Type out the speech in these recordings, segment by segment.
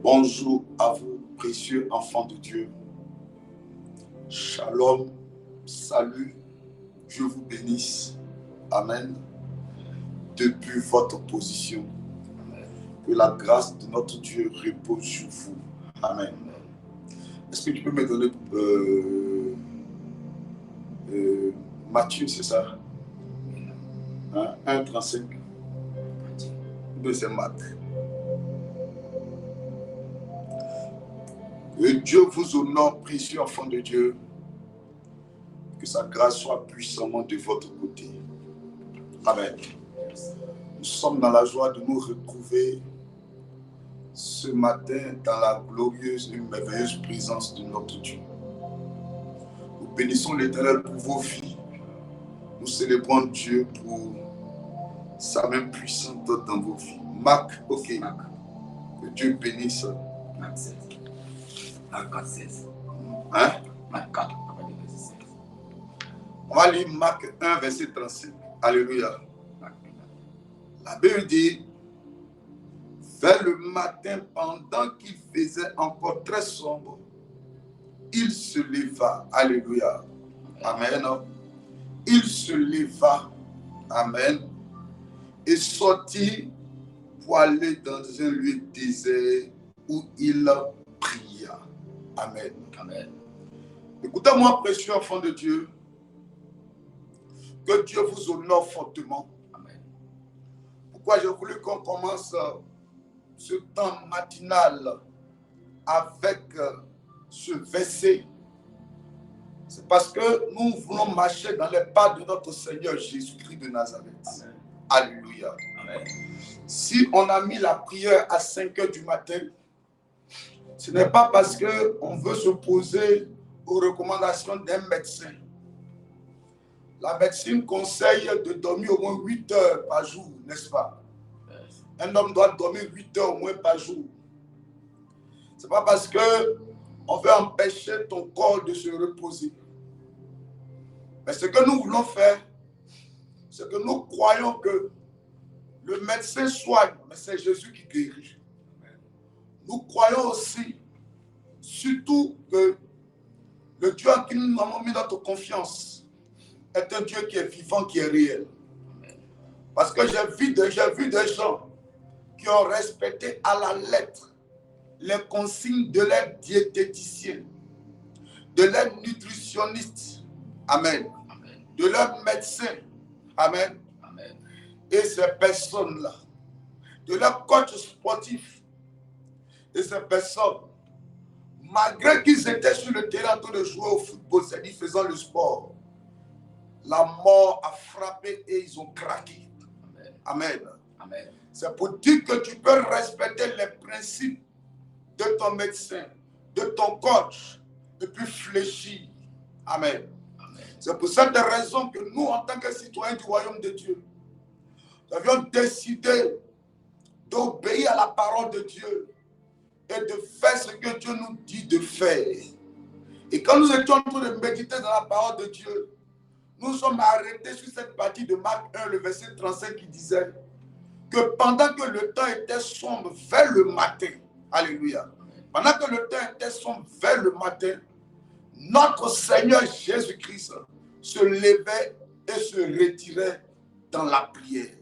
Bonjour à vous, précieux enfants de Dieu. Shalom, salut, Dieu vous bénisse. Amen. Depuis votre position, que la grâce de notre Dieu repose sur vous. Amen. Est-ce que tu peux me donner Matthieu, c'est ça? 1,35. Deuxième Marc. Que Dieu vous honore, précieux enfants de Dieu. Que sa grâce soit puissamment de votre côté. Amen. Nous sommes dans la joie de nous retrouver ce matin dans la glorieuse et merveilleuse présence de notre Dieu. Nous bénissons l'Éternel pour vos vies. Nous célébrons Dieu pour sa main puissante dans vos vies. Marc, ok. Que Dieu bénisse. Marc 16. Marc 4, 16. Hein? Marc 4, verset 16. On va lire Marc 1, verset 35. Alléluia. La Bible dit, vers le matin, pendant qu'il faisait encore très sombre, il se leva. Alléluia. Amen. Il se leva. Amen. Et sortit pour aller dans un lieu désert où il pria. Amen. Amen. Écoutez-moi, précieux enfant de Dieu, que Dieu vous honore fortement. Amen. Pourquoi j'ai voulu qu'on commence ce temps matinal avec ce verset? C'est parce que nous voulons marcher dans les pas de notre Seigneur Jésus-Christ de Nazareth. Amen. Alléluia. Amen. Si on a mis la prière à 5 heures du matin, ce n'est pas parce qu'on veut s'opposer aux recommandations d'un médecin. La médecine conseille de dormir au moins 8 heures par jour, n'est-ce pas? Un homme doit dormir 8 heures au moins par jour. Ce n'est pas parce qu'on veut empêcher ton corps de se reposer. Mais ce que nous voulons faire, c'est que nous croyons que le médecin soigne, mais c'est Jésus qui guérit. Nous croyons aussi, surtout que le Dieu en qui nous avons mis notre confiance est un Dieu qui est vivant, qui est réel. Parce que j'ai vu des gens qui ont respecté à la lettre les consignes de leurs diététiciens, de leurs nutritionnistes, amen, de leurs médecins, amen, et ces personnes-là, de leurs coachs sportifs, et ces personnes, malgré qu'ils étaient sur le terrain en train de jouer au football, c'est-à-dire faisant le sport, la mort a frappé et ils ont craqué. Amen. Amen. C'est pour dire que tu peux respecter les principes de ton médecin, de ton coach, et puis fléchir. Amen. Amen. C'est pour cette raison que nous, en tant que citoyens du royaume de Dieu, nous avions décidé d'obéir à la parole de Dieu et de faire ce que Dieu nous dit de faire. Et quand nous étions en train de méditer dans la parole de Dieu, nous sommes arrêtés sur cette partie de Marc 1, le verset 35 qui disait que pendant que le temps était sombre vers le matin, alléluia, pendant que le temps était sombre vers le matin, notre Seigneur Jésus-Christ se levait et se retirait dans la prière.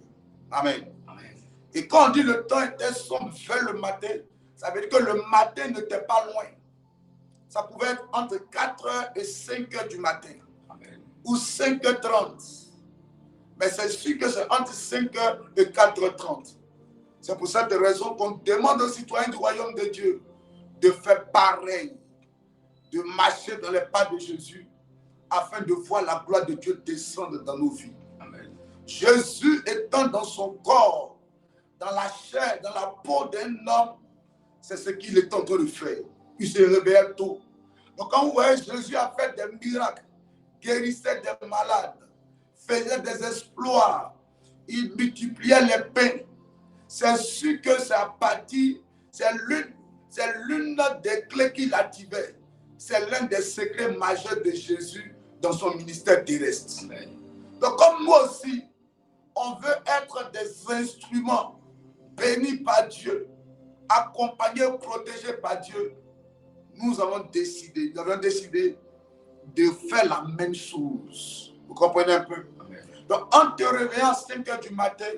Amen. Amen. Et quand on dit le temps était sombre vers le matin, ça veut dire que le matin n'était pas loin. Ça pouvait être entre 4h et 5h du matin. Amen. Ou 5h30. Mais c'est sûr que c'est entre 5h et 4h30. C'est pour cette raison qu'on demande aux citoyens du royaume de Dieu de faire pareil, de marcher dans les pas de Jésus afin de voir la gloire de Dieu descendre dans nos vies. Amen. Jésus étant dans son corps, dans la chair, dans la peau d'un homme, c'est ce qu'il est en train de faire. Il se réveille tôt. Donc quand vous voyez, Jésus a fait des miracles, guérissait des malades, faisait des exploits, il multipliait les pains. C'est sûr que c'est à partir, c'est l'une des clés qu'il activait. C'est l'un des secrets majeurs de Jésus dans son ministère terrestre. Amen. Donc comme nous aussi, on veut être des instruments bénis par Dieu accompagnés, protégés par Dieu, nous avons décidé de faire la même chose. Vous comprenez un peu? Amen. Donc, en te réveillant à 5 heures du matin,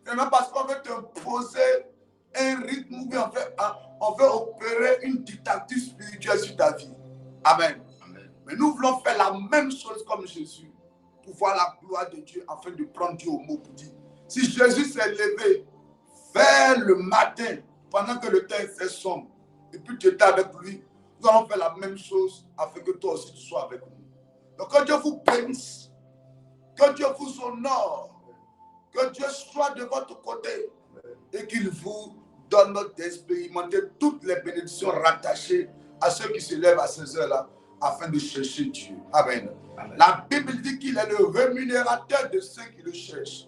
c'est même parce qu'on veut t'imposer un rythme où on veut opérer une dictature spirituelle sur ta vie. Amen. Amen. Mais nous voulons faire la même chose comme Jésus pour voir la gloire de Dieu afin de prendre Dieu au mot pour dire. Si Jésus s'est levé vers le matin pendant que le temps était sombre et puis tu étais avec lui, nous allons faire la même chose afin que toi aussi tu sois avec nous. Donc que Dieu vous bénisse, que Dieu vous honore, que Dieu soit de votre côté et qu'il vous donne d'expérimenter toutes les bénédictions rattachées à ceux qui se lèvent à ces heures-là afin de chercher Dieu. Amen. Amen. La Bible dit qu'il est le rémunérateur de ceux qui le cherchent.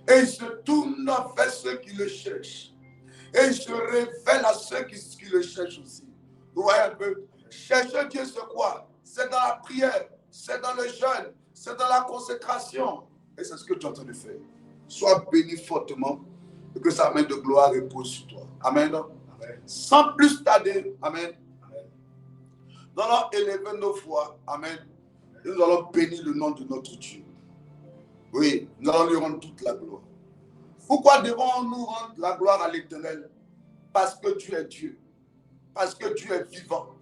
Et il se tourne vers ceux qui le cherchent. Et il se révèle à ceux qui le cherchent aussi. Vous voyez un peu? Chercher Dieu, c'est quoi? C'est dans la prière, c'est dans le jeûne, c'est dans la consécration. Et c'est ce que tu es en train de faire. Sois béni fortement et que sa main de gloire repose sur toi. Amen. Amen. Sans plus tarder, amen. Amen. Nous allons élever nos voix. Amen. Et nous allons bénir le nom de notre Dieu. Oui, nous allons lui rendre toute la gloire. Pourquoi devons-nous rendre la gloire à l'Éternel? Parce que Dieu est Dieu. Parce que Dieu est vivant.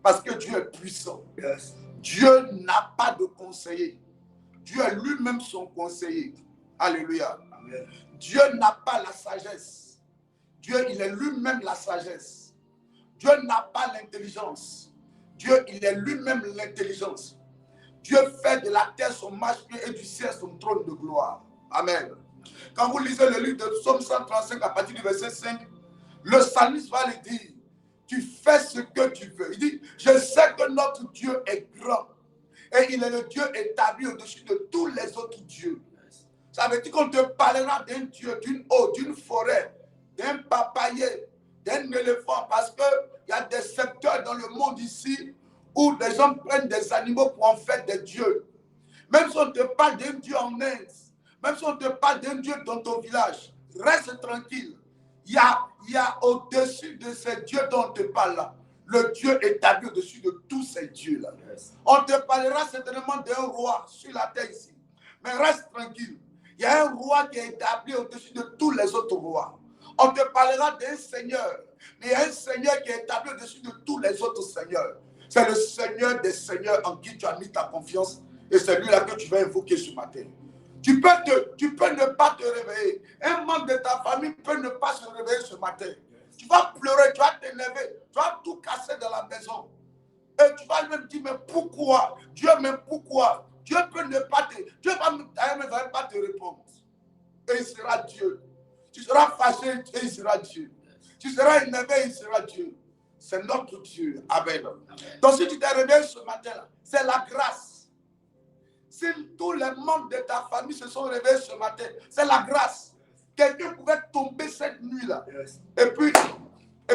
Parce que Dieu est puissant. Yes. Dieu n'a pas de conseiller. Dieu est lui-même son conseiller. Alléluia. Amen. Dieu n'a pas la sagesse. Dieu, il est lui-même la sagesse. Dieu n'a pas l'intelligence. Dieu, il est lui-même l'intelligence. Dieu fait de la terre son marche-pied et du ciel son trône de gloire. Amen. Quand vous lisez le livre de Psaume 135 à partir du verset 5, le psalmiste va lui dire, tu fais ce que tu veux. Il dit, je sais que notre Dieu est grand et il est le Dieu établi au-dessus de tous les autres dieux. Ça veut dire qu'on te parlera d'un Dieu, d'une eau, d'une forêt, d'un papayer, d'un éléphant, parce qu'il y a des secteurs dans le monde ici où les gens prennent des animaux pour en faire des dieux. Même si on te parle d'un Dieu en Inde, même si on te parle d'un Dieu dans ton village, reste tranquille. Il y a au-dessus de ces dieux dont on te parle là, le Dieu établi au-dessus de tous ces dieux-là. Yes. On te parlera certainement d'un roi sur la terre ici. Mais reste tranquille. Il y a un roi qui est établi au-dessus de tous les autres rois. On te parlera d'un seigneur. Mais il y a un seigneur qui est établi au-dessus de tous les autres seigneurs. C'est le Seigneur des seigneurs en qui tu as mis ta confiance. Et c'est lui-là que tu vas invoquer ce matin. Tu peux ne pas te réveiller. Un membre de ta famille peut ne pas se réveiller ce matin. Tu vas pleurer, tu vas t'énerver, tu vas tout casser dans la maison. Et tu vas même dire, mais pourquoi? Dieu, mais pourquoi? Dieu peut ne pas te... Dieu ne va pas te répondre. Et il sera Dieu. Tu seras fâché et il sera Dieu. Tu seras énervé et il sera Dieu. C'est notre Dieu. Amen. Donc si tu t'es réveillé ce matin-là, c'est la grâce. Si tous les membres de ta famille se sont réveillés ce matin, c'est la grâce. Quelqu'un pouvait tomber cette nuit-là. Yes. Et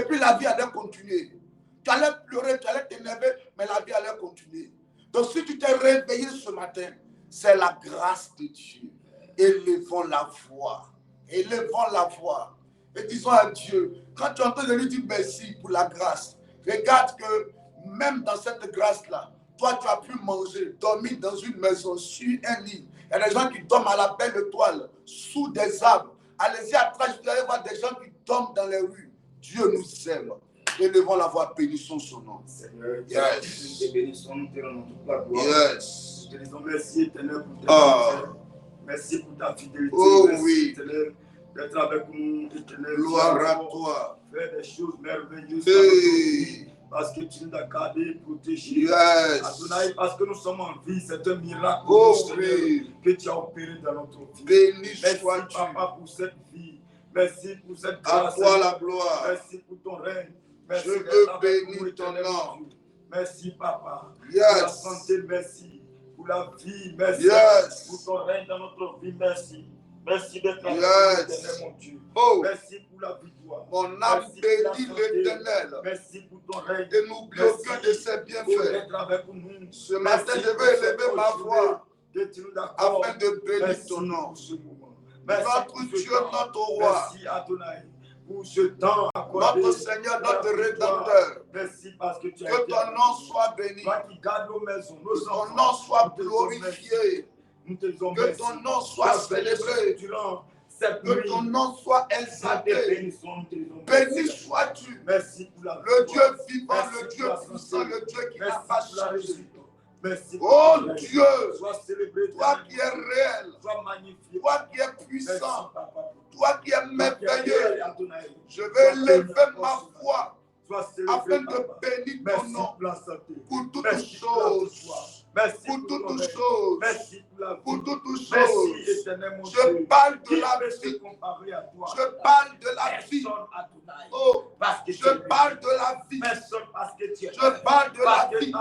puis la vie allait continuer. Tu allais pleurer, tu allais t'énerver, mais la vie allait continuer. Donc si tu t'es réveillé ce matin, c'est la grâce de Dieu. Élevons la voix. Élevons la voix. Et disons à Dieu, quand tu entends de lui dire merci pour la grâce, regarde que même dans cette grâce-là, toi, tu as pu manger, dormir dans une maison, sur un lit. Il y a des gens qui dorment à la belle étoile, sous des arbres. Allez-y à travers, vous allez voir des gens qui dorment dans les rues. Dieu nous aime. Élevons la voix, bénissons son nom. Seigneur, yes. Te bénissons, nous te rendons toute la gloire. Yes. Nous te disons merci, Éternel, pour ta fidélité. Merci pour ta fidélité. Oh merci, oui. Éternel, d'être avec nous, Éternel. Gloire à toi. Faire des choses merveilleuses. Hey. Parce que tu nous as gardés, protégés. Yes. Adonai, parce que nous sommes en vie, c'est un miracle oui. que tu as opéré dans notre vie. Béni merci, sois-tu. Papa, pour cette vie. Merci pour cette grâce. À toi la gloire. Merci pour ton règne. Merci. Je veux bénir ton nom. Merci, Papa. Yes. Pour la santé, merci. Pour la vie, merci. Yes. Pour ton règne dans notre vie, merci. Merci d'être avec yes. nous, mon Dieu. Oh. Merci pour la victoire. Mon âme bénit l'Éternel. Merci pour ton règne. Et n'oublie aucun de ses bienfaits. Ce matin, je vais élever ma voix afin de bénir ton nom. Notre Dieu, notre roi. Merci Adonai pour ce temps accordé. Notre Seigneur, la notre victoire. Rédempteur. Merci parce que tu as Que été ton avec nom nous. soit béni. Toi qui gardes nos maisons, nos Que ton enfants. nom soit Nous te disons merci. glorifié. Nous te disons Que merci. ton nom Tu soit as veillé sur nous célébré. durant cette Que nuit. ton nom soit Nous te exalté. bénissons, nous te disons Béni merci. sois-tu. Merci pour la Le Dieu victoire. vivant, Merci le pour Dieu la puissant, santé. le Dieu qui n'a Merci pas pour la changé. réussite. Merci pour Oh ta grâce. Dieu, Sois célébré. toi qui es réel, Sois magnifié. toi qui es Merci, puissant, Papa, pour tout. toi qui es Toi qui es merveilleux, réel, Adonai. je Sois vais béni lever encore ma ce voix matin. Sois célébré, afin de Papa. bénir ton Merci nom pour la santé. pour toutes Merci pour la victoire. choses. Merci Pour pour toutes ton règne. choses. Merci pour la vie. Pour toutes Merci, choses. éternel mon Je Dieu. parle de Qui la peut se vie. comparer à toi? Je parle de la vie. Personne, Adonai. Oh, Parce que tu je es parle de la vie. personne parce que tu es Je parle de la vie.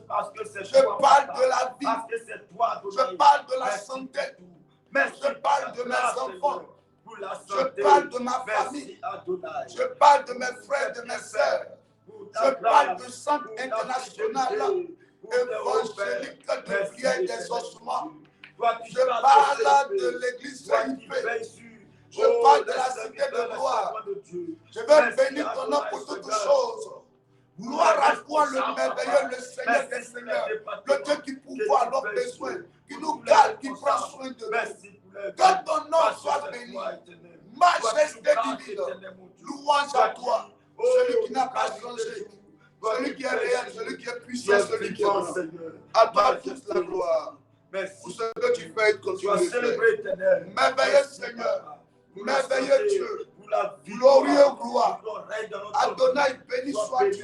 parce que c'est Je toi, parle Papa. de la vie. Parce que c'est toi, Adonai. Je parle de la Merci santé. pour tout. Merci Je parle de pour mes la enfants. Seigneur, pour la Je santé. parle de ma Merci, famille. Adonai. Je parle de mes frères, de mes sœurs. Pour ta Je parle grâce, du centre pour ta international fidélité, pour tes évangélique repères. de Merci, prière des éternel ossements. Dieu. Toi qui Je gardes parle le de CFP. l'église Toi qui CIP. veilles sur Je parle de la cité de gloire. Je vais bénir ton nom pour toutes choses. Gloire à toi, le merveilleux, le Seigneur des Seigneurs, le Dieu qui pourvoit à nos besoins, qui nous garde, qui prend soin de nous. Que ton nom soit béni. Majesté divine, louange à toi, celui qui n'a pas changé, celui qui est réel, celui qui est puissant, celui qui est bon. À toi toute la gloire. Pour ce que tu fais et continue de faire. Merveilleux Seigneur, merveilleux Dieu, glorieux gloire. Adonai, béni sois-tu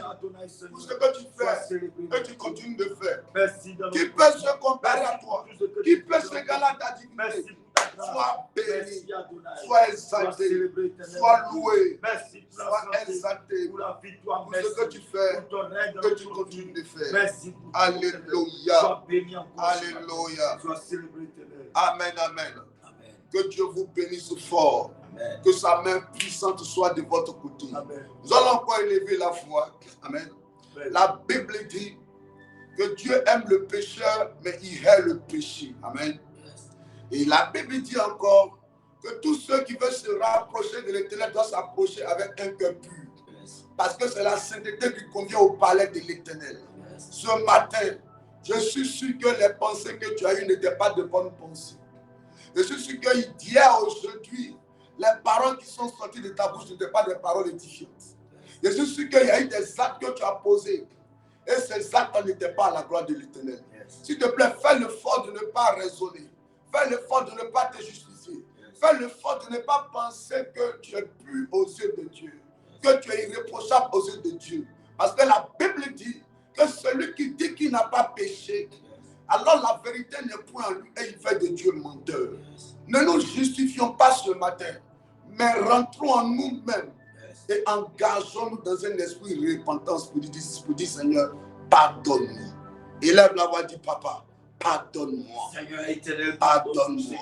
pour ce que tu fais et tu continues de faire. Qui peut se comparer à toi? Qui peut s'égaler à ta dignité? Sois béni, sois exalté, sois loué, sois exalté pour ce que tu fais et que tu continues de faire. Alléluia. Alléluia. Amen, amen. Que Dieu vous bénisse fort. Amen. Que sa main puissante soit de votre côté. Amen. Nous allons encore élever la foi. Amen. Amen. La Bible dit que Dieu aime le pécheur, mais il hait le péché. Amen. Et la Bible dit encore que tous ceux qui veulent se rapprocher de l'Éternel doivent s'approcher avec un cœur pur. Parce que c'est la sainteté qui convient au palais de l'Éternel. Ce matin, je suis sûr que les pensées que tu as eues n'étaient pas de bonnes pensées. Je suis sûr que d'hier aujourd'hui, les paroles qui sont sorties de ta bouche n'étaient pas des paroles édifiantes. Je suis sûr qu'il y a eu des actes que tu as posés. Et ces actes n'étaient pas à la gloire de l'Éternel. S'il te plaît, fais l'effort de ne pas raisonner. Fais l'effort de ne pas te justifier. Fais l'effort de ne pas penser que tu es pur aux yeux de Dieu. Que tu es irréprochable aux yeux de Dieu. Parce que la Bible dit que celui qui dit qu'il n'a pas péché, alors la vérité n'est point en lui et il fait de Dieu menteur. Ne nous justifions pas ce matin, mais rentrons en nous-mêmes et engageons-nous dans un esprit de repentance pour dire Seigneur, pardonne-nous. Élève la voix, dit Papa, pardonne-moi. Seigneur éternel, pardonne-moi.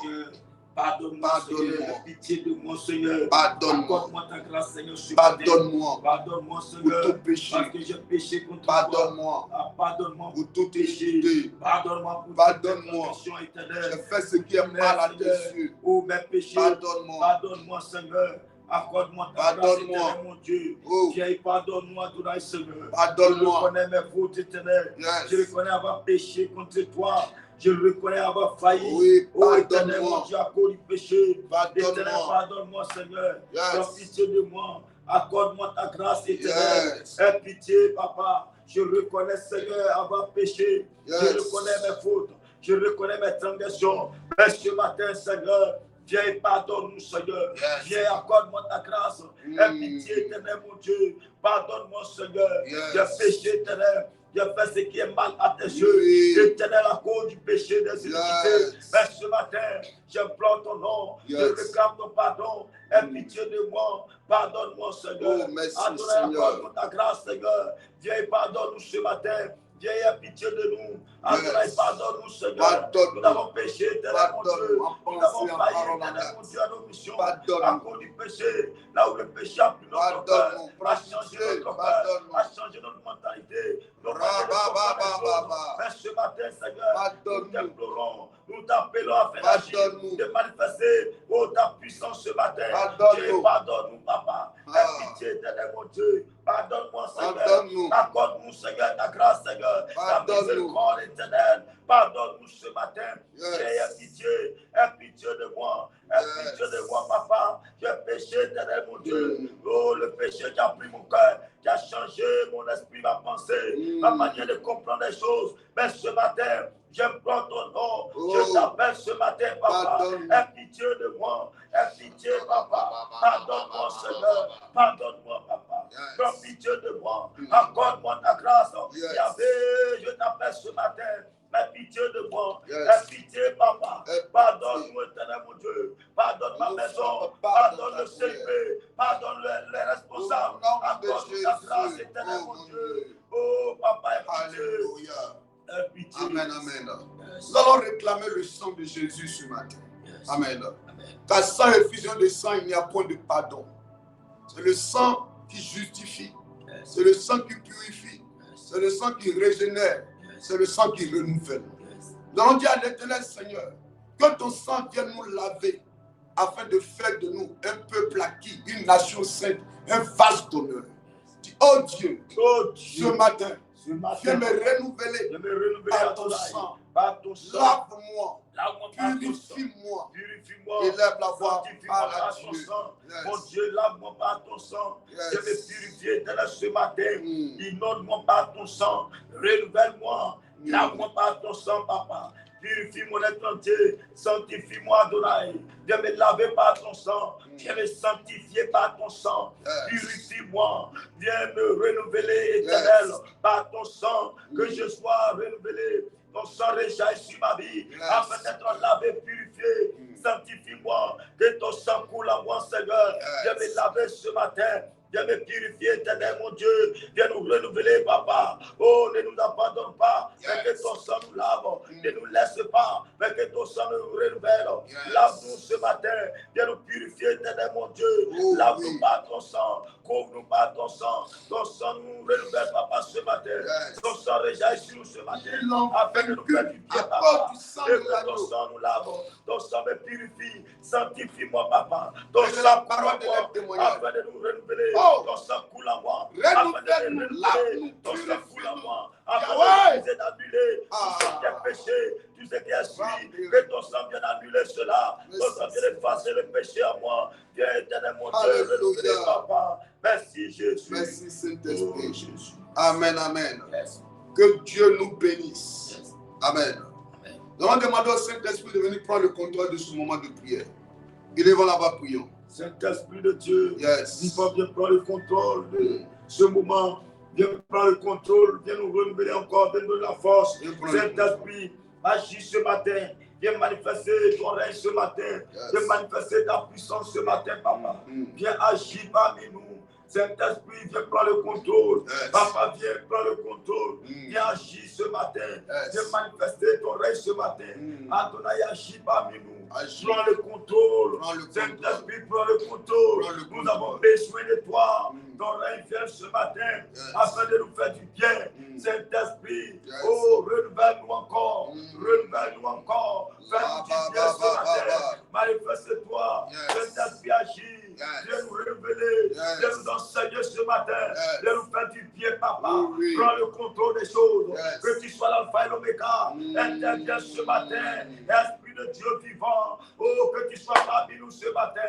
Pardonne-moi, Seigneur, pitié de moi, Seigneur. Pardonne-moi. Accorde-moi ta grâce, Seigneur. Pardonne-moi. Pardonne-moi, Seigneur. Pour tout péché. Parce que j'ai péché contre Pardonne-moi. toi. Pardonne-moi pour tout péché. Pardonne-moi pour Pardonne-moi. J'ai fait ce qui est mal à tes yeux. Oh, mes péchés. Pardonne-moi. Pardonne-moi, Seigneur. Accorde-moi ta grâce, éternel, mon Dieu. Viens, pardonne-moi, Adonai, Seigneur. Pardonne-moi. Je reconnais mes fautes, éternel. Je reconnais avoir péché contre toi. Je reconnais avoir failli. Oui, oh, éternel, mon Dieu, à cause du péché. Éternel, Pardonne-moi. pardonne-moi, Seigneur. Sois pitié de moi. Accorde-moi ta grâce, éternel. Aie pitié, Papa. Je reconnais, Seigneur, avoir péché. Je reconnais mes fautes. Je reconnais mes transgressions. Mais ce matin, Seigneur, viens et pardonne-nous, Seigneur. Viens, accorde-moi ta grâce. Aie pitié, éternel, mon Dieu. Pardonne-moi, Seigneur. J'ai péché, éternel. J'ai fait ce qui est mal à tes yeux. Éternel, à cause du péché des iniquités. Mais ce matin, j'implore ton nom. Je réclame ton pardon. Aie pitié de moi. Pardonne-moi, Seigneur. Adonne-moi, accorde-moi ta grâce, Seigneur. Viens et pardonne-nous ce matin. Viens et aie pitié de nous. Adonai, pardonne-nous, Seigneur. Nous avons péché, éternel, mon Dieu. Nous avons failli, éternel, mon Dieu, à nos missions. À cause du péché, là où le péché a pris notre cœur, a changé notre cœur, a changé notre mentalité. Mais ce matin, Seigneur, nous t'implorons, nous t'appelons à faire agir, de manifester ta puissance ce matin. Dieu, pardonne-nous, Papa. Aie pitié, éternel, mon miséricorde éternelle. Pardonne-nous ce matin. Aie pitié de moi. Aie pitié de moi, papa. J'ai péché, éternel, mon Dieu. Oh, le péché qui a pris mon cœur, qui a changé mon esprit, ma pensée, ma manière de comprendre les choses. Mais ce matin, j'implore ton nom. Je t'appelle ce matin, papa. Aie pitié de moi. Aie pitié, papa. Pardonne-moi, Seigneur. Pardonne-moi, papa. Prends pitié de moi. Accorde-moi ta grâce. Yahvé, je t'appelle ce matin. Aie pitié de moi. Aie pitié, papa. Pardonne-nous, éternel, mon Dieu. Pardonne ma maison. Pardonne le CP. Pardonne les responsables. Accorde-nous ta grâce, éternel, mon Dieu. Oh, papa, aie pitié. Aie pitié. Amen, amen. Nous allons réclamer le sang de Jésus ce matin. Amen. Car sans effusion de sang, il n'y a point de pardon. C'est le sang qui justifie. C'est le sang qui purifie. C'est le sang qui régénère. C'est le sang qui renouvelle. Nous allons dire à l'Éternel Seigneur, que ton sang vienne nous laver afin de faire de nous un peuple acquis, une nation sainte, un vase d'honneur. Oh Dieu, ce matin, viens me renouveler par ton sang. Lave-moi, purifie-moi, élève la voix par Dieu. Mon Dieu, lave-moi par ton sang. Je me purifier de ce matin. Inonde-moi par ton sang. Renouvelle-moi. Lave-moi par ton sang, papa. Purifie mon être entier. Sanctifie-moi, Adonai. Viens me laver par ton sang. Viens me sanctifier par ton sang. Purifie-moi. Viens me renouveler, éternel, par ton sang. Que je sois renouvelé. Ton sang rejaillit sur ma vie, afin d'être lavé, purifié. Sanctifie-moi, que ton sang coule à moi, Seigneur. Viens me laver ce matin. Viens me purifier, éternel, mon Dieu. Viens nous renouveler, papa. Oh, ne nous abandonne pas. Mais que ton sang nous lave. Ne nous laisse pas. Mais que ton sang nous renouvelle. Lave-nous ce matin. Viens nous purifier, éternel, mon Dieu. Lave-nous par ton sang. Couvre-nous par ton sang. Ton sang nous renouvelle, papa, ce matin. Ton sang rejaillit sur nous ce matin. Afin de nous faire du bien, papa. Et que ton sang nous lave. Ton sang me purifie. Sanctifie-moi, papa. Ton sang parole de la témoignage. Afin de nous renouveler. Ton sang coule à moi. Afin de nous renouveler. Ton sang coule à moi. Afin de nous annuler tous tes péchés, tout ce qui est suivi. Que ton sang vienne annuler cela. Ton sang vienne effacer le péché à moi. Viens, éternel, mon Dieu, renouveler, papa. Merci, Jésus. Merci, Saint-Esprit. Amen, amen. Que Dieu nous bénisse. Amen. Nous allons demander au Saint-Esprit de venir prendre le contrôle de ce moment de prière. Et devant là-bas, prions. Saint-Esprit de Dieu, viens prendre le contrôle de ce moment. Viens prendre le contrôle, viens nous renouveler encore, viens nous donner la force. Saint-Esprit, agis ce matin. Viens manifester ton règne ce matin. Viens manifester ta puissance ce matin, papa. Viens agir parmi nous. Saint-Esprit, viens prendre le contrôle. Papa, viens prendre le contrôle. Viens agir ce matin. Viens manifester ton règne ce matin. Adonai, agis parmi nous. Prends le contrôle. Saint-Esprit, prends le contrôle. Nous avons besoin de toi. Ton règne vient ce matin afin de nous faire du bien. Saint-Esprit, oh, renouvelle-nous encore. Renouvelle-nous encore. Fais-nous du bien ce matin. Manifeste-toi. Saint-Esprit, agis. Viens nous révéler. Viens nous enseigner ce matin. Viens nous faire du bien, papa. Prends le contrôle des choses. Que tu sois l'alpha et l'oméga. Interviens ce matin. Esprit de Dieu vivant. Oh, que tu sois parmi nous ce matin.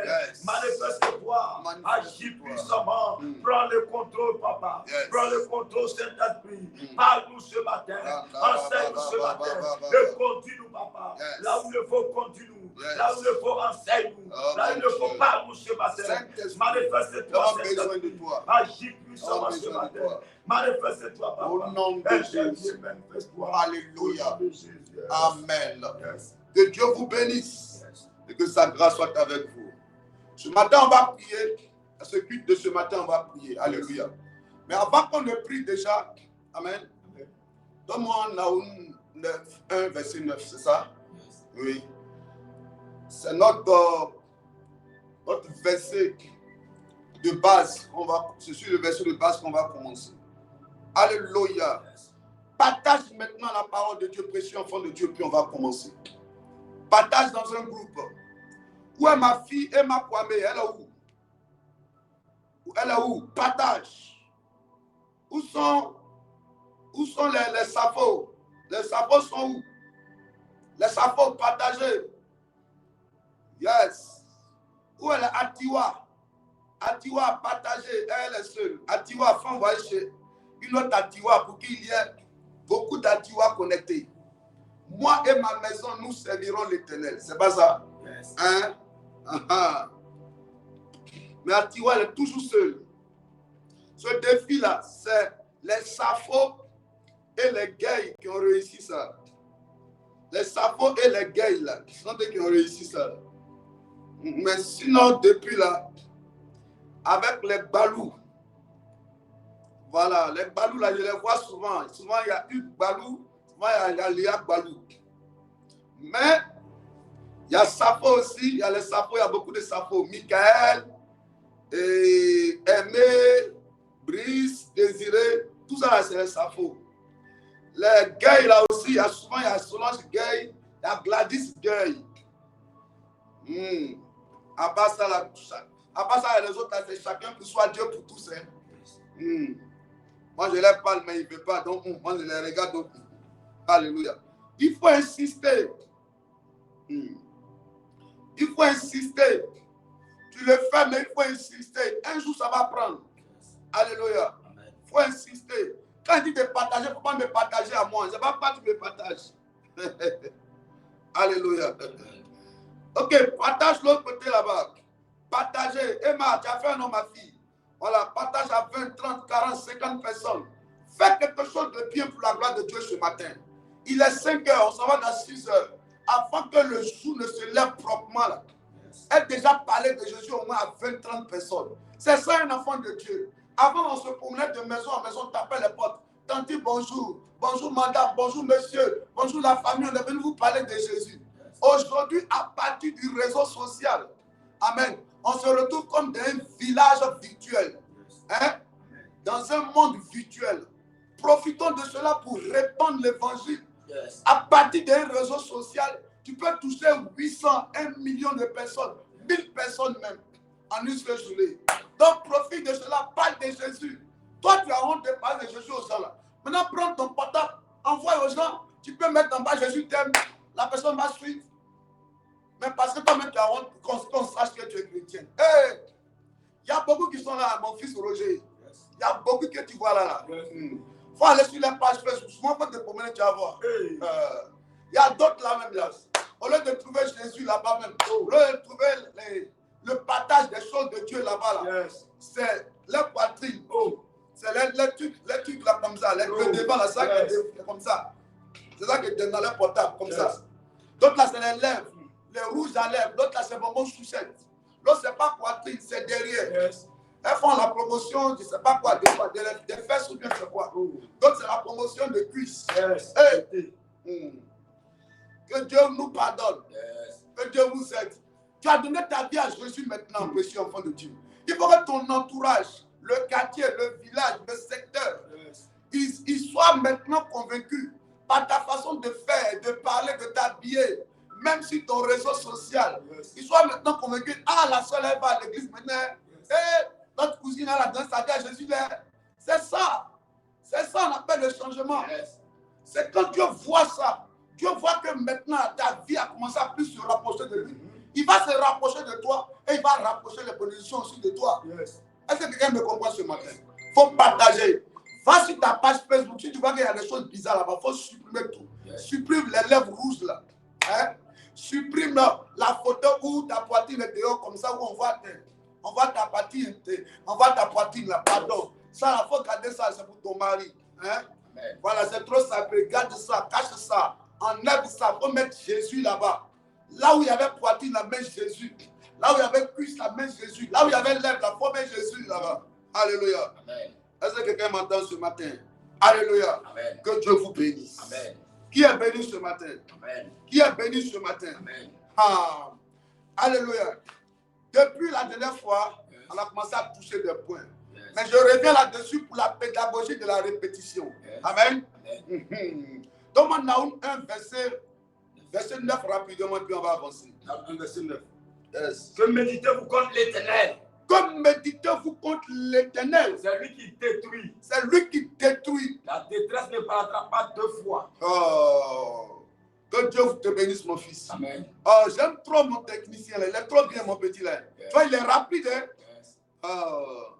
Manifeste-toi. Agis puissamment. Prends le contrôle, papa. Prends le contrôle, Saint-Esprit. Parle-nous ce matin. Enseigne-nous ce matin. Et continue, papa. Là où il faut, continue. Là où il faut, enseigne-nous. Là où il faut, parle-nous ce matin. Manifeste-toi, Saint-Esprit. Agis puissamment ce matin. Manifeste-toi, papa. Au nom de Jésus. Manifeste-toi. Alléluia. Amen. Que Dieu vous bénisse et que sa grâce soit avec vous. Ce matin, on va prier. À ce culte de ce matin, on va prier. Alléluia. Mais avant qu'on ne prie déjà, amen. Donne-moi Naoum 9, 1, verset 9, c'est ça? Oui. C'est notre verset de base. C'est sur le verset de base qu'on va commencer. Alléluia. Partage maintenant la parole de Dieu, précieux enfant de Dieu, puis on va commencer. Partage dans un groupe. Où est ma fille Emma Kwame? Elle est où? Elle est où? Partage. Où sont les sapos? Les sapots sont où? Les sapots partagés. Yes. Où est l'Atiwa? Atiwa partagé, elle est seule. Atiwa, faut envoyer chez une autre Atiwa pour qu'il y ait beaucoup d'Atiwa connectés. Moi et ma maison, nous servirons l'Éternel. C'est pas ça? Yes. Hein? Mais Atiwa, elle est toujours seule. Ce défi-là, c'est les Sappho et les gays qui ont réussi ça. Les Sappho et les gays, là, ce sont eux qui ont réussi ça. Mais sinon, depuis là, avec les balous, voilà, les balous, là, je les vois souvent. Souvent, il y a Hugues Balou, souvent, il y a Léa Balou. Mais, il y a Sappho aussi, il y a les Sappho, il y a beaucoup de Sappho. Michael, et Aimé, Brice, Désiré, tout ça là, c'est les Sappho. Les gays là aussi, il y a souvent, il y a Solange Gay, il y a Gladys Gay. À part ça, là, les autres, là, c'est chacun qui soit Dieu pour tous. Hein. Moi, je les parle, mais ils ne veulent pas. Donc, moi, je les regarde. Donc, alléluia. Il faut insister. Il faut insister. Tu le fais, mais il faut insister. Un jour, ça va prendre. Alléluia. Il faut insister. Quand il dit de partager, il ne faut pas me partager à moi. Je ne vais pas que tu me partages. Alléluia. Ok, partage l'autre côté là-bas. Partagez. Emma, tu as fait un homme, ma fille. Voilà, partage à 20, 30, 40, 50 personnes. Fais quelque chose de bien pour la gloire de Dieu ce matin. Il est 5 heures, on s'en va dans 6 heures. Avant que le jour ne se lève proprement là. Elle déjà parlé de Jésus au moins à 20, 30 personnes. C'est ça un enfant de Dieu. Avant, on se promenait de maison en maison, on tapait les portes. Tanti, bonjour. Bonjour, madame. Bonjour, monsieur. Bonjour, la famille. On est venu vous parler de Jésus. Aujourd'hui, à partir du réseau social, amen, on se retrouve comme dans un village virtuel. Hein? Dans un monde virtuel. Profitons de cela pour répandre l'évangile. À partir d'un réseau social, tu peux toucher 800, 1 million de personnes, 1000 personnes même, en une seule journée. Donc, profite de cela, parle de Jésus. Toi, tu as honte de parler de Jésus aux gens là. Maintenant, prends ton portable, envoie aux gens, tu peux mettre en bas Jésus t'aime, la personne va suivre. Mais parce que toi-même, tu as honte qu'on sache que tu es chrétien. Hey, il y a beaucoup qui sont là, mon fils Roger. Il y a beaucoup que tu vois là. Il faut aller sur les pages Facebook. Souvent, quand tu te promènes, tu vas voir. Il y a d'autres là même là. Au lieu de trouver Jésus là-bas même, au lieu de trouver le partage des choses de Dieu là-bas, là, c'est leur poitrine. C'est les trucs là comme ça. Les devant là, ça comme ça. C'est ça qui est dans leur portable, comme ça. D'autres là, c'est les lèvres. Les rouges à lèvres. D'autres là, c'est bonbon sucette. L'autre, c'est pas poitrine, c'est derrière. Elles font la promotion, je ne sais pas quoi, des fesses ou bien je sais quoi. D'autres, c'est la promotion de cuisses. Hey. Que Dieu nous pardonne. Que Dieu vous aide. Tu as donné ta vie à Jésus maintenant, précieux enfant de Dieu. Il faut que ton entourage, le quartier, le village, le secteur, ils soient maintenant convaincus par ta façon de faire, de parler, de t'habiller, même si ton réseau social, ils soient maintenant convaincus. Ah, la soeur, elle va à l'église maintenant. Notre cousine, elle a donné sa vie à Jésus. C'est ça. C'est ça, on appelle le changement. C'est quand Dieu voit ça. Dieu voit que maintenant, ta vie a commencé à plus se rapprocher de lui. Il va se rapprocher de toi et il va rapprocher les bénédictions aussi de toi. Est-ce que quelqu'un me comprend ce matin? Il faut partager. Va sur ta page Facebook. Si tu vois qu'il y a des choses bizarres là-bas, il faut supprimer tout. Supprime les lèvres rouges là. Hein? Supprime la photo où ta poitrine est dehors comme ça, où on voit ta poitrine là. Pardon. Ça, il faut garder ça, c'est pour ton mari. Hein? Voilà, c'est trop sacré. Garde ça, cache ça. Enlève ça. Il faut mettre Jésus là-bas. Là où il y avait poitrine, la main Jésus. Là où il y avait cuisse, la main Jésus. Là où il y avait lèvres, la faut mettre Jésus là-bas. Alléluia. Est-ce que quelqu'un m'entend ce matin? Alléluia. Amen. Que Dieu vous bénisse. Amen. Qui est béni ce matin? Amen. Qui est béni ce matin? Amen. Ah. Alléluia. Depuis la dernière fois, on a commencé à toucher des points. Mais je reviens là-dessus pour la pédagogie de la répétition. Amen. Donc, on a un verset 9 rapidement, puis on va avancer. Un verset 9. Yes. Que méditez-vous contre l'Éternel? Que méditez-vous contre l'Éternel? C'est lui qui détruit. C'est lui qui détruit. La détresse ne paraîtra pas 2 fois. Oh, que Dieu te bénisse, mon fils. Amen. Oh, j'aime trop mon technicien. Là. Il est trop bien, mon petit. Là. Yes. Tu vois, il est rapide. Hein? Yes. Oh,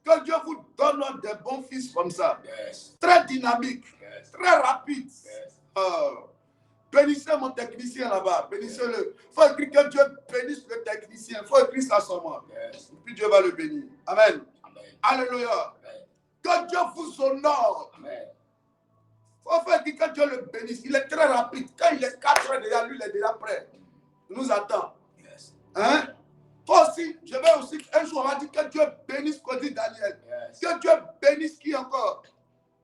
que Dieu vous donne des bons fils comme ça. Yes. Très dynamique. Yes. Très rapide. Yes. Oh. Bénissez mon technicien là-bas. Bénissez-le. Il faut écrire que Dieu bénisse le technicien. Il faut écrire ça sur moi. Yes. Et puis Dieu va le bénir. Amen. Amen. Alléluia. Amen. Que Dieu vous honore. Amen. Il faut faire que Dieu le bénisse. Il est très rapide. Quand il est 4 heures déjà, lui, il est déjà prêt. Il nous attend. Yes. Hein? Toi aussi, je vais aussi, un jour, on va dire que Dieu bénisse Cody Daniel. Yes. Que Dieu bénisse qui encore?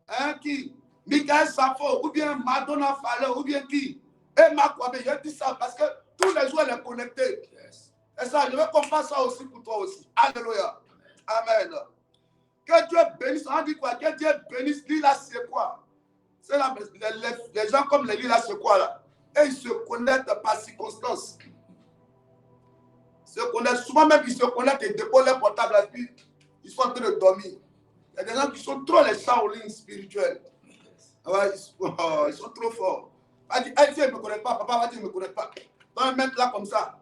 Hein, qui? Michael Safo, ou bien Madonna Fallon, ou bien qui? Et Makwabe, je dis ça parce que tous les jours, elle est connectée. Yes. Et ça, je veux qu'on fasse ça aussi pour toi aussi. Alléluia. Amen. Que Dieu bénisse. On dit quoi? Que Dieu bénisse. Lui là, c'est quoi? C'est là, les gens comme les lui là, c'est quoi là? Et ils se connaissent par circonstance. Ils se connaissent. Souvent même, ils se connaissent et déposent leur portable et puis ils sont en train de dormir. Il y a des gens qui sont trop les Shaolin spirituels. Ouais, ils sont trop forts. Va dire, hey, elle ne me connaît pas. Papa va dire, il ne me connaît pas. Donc, ils mettent là comme ça.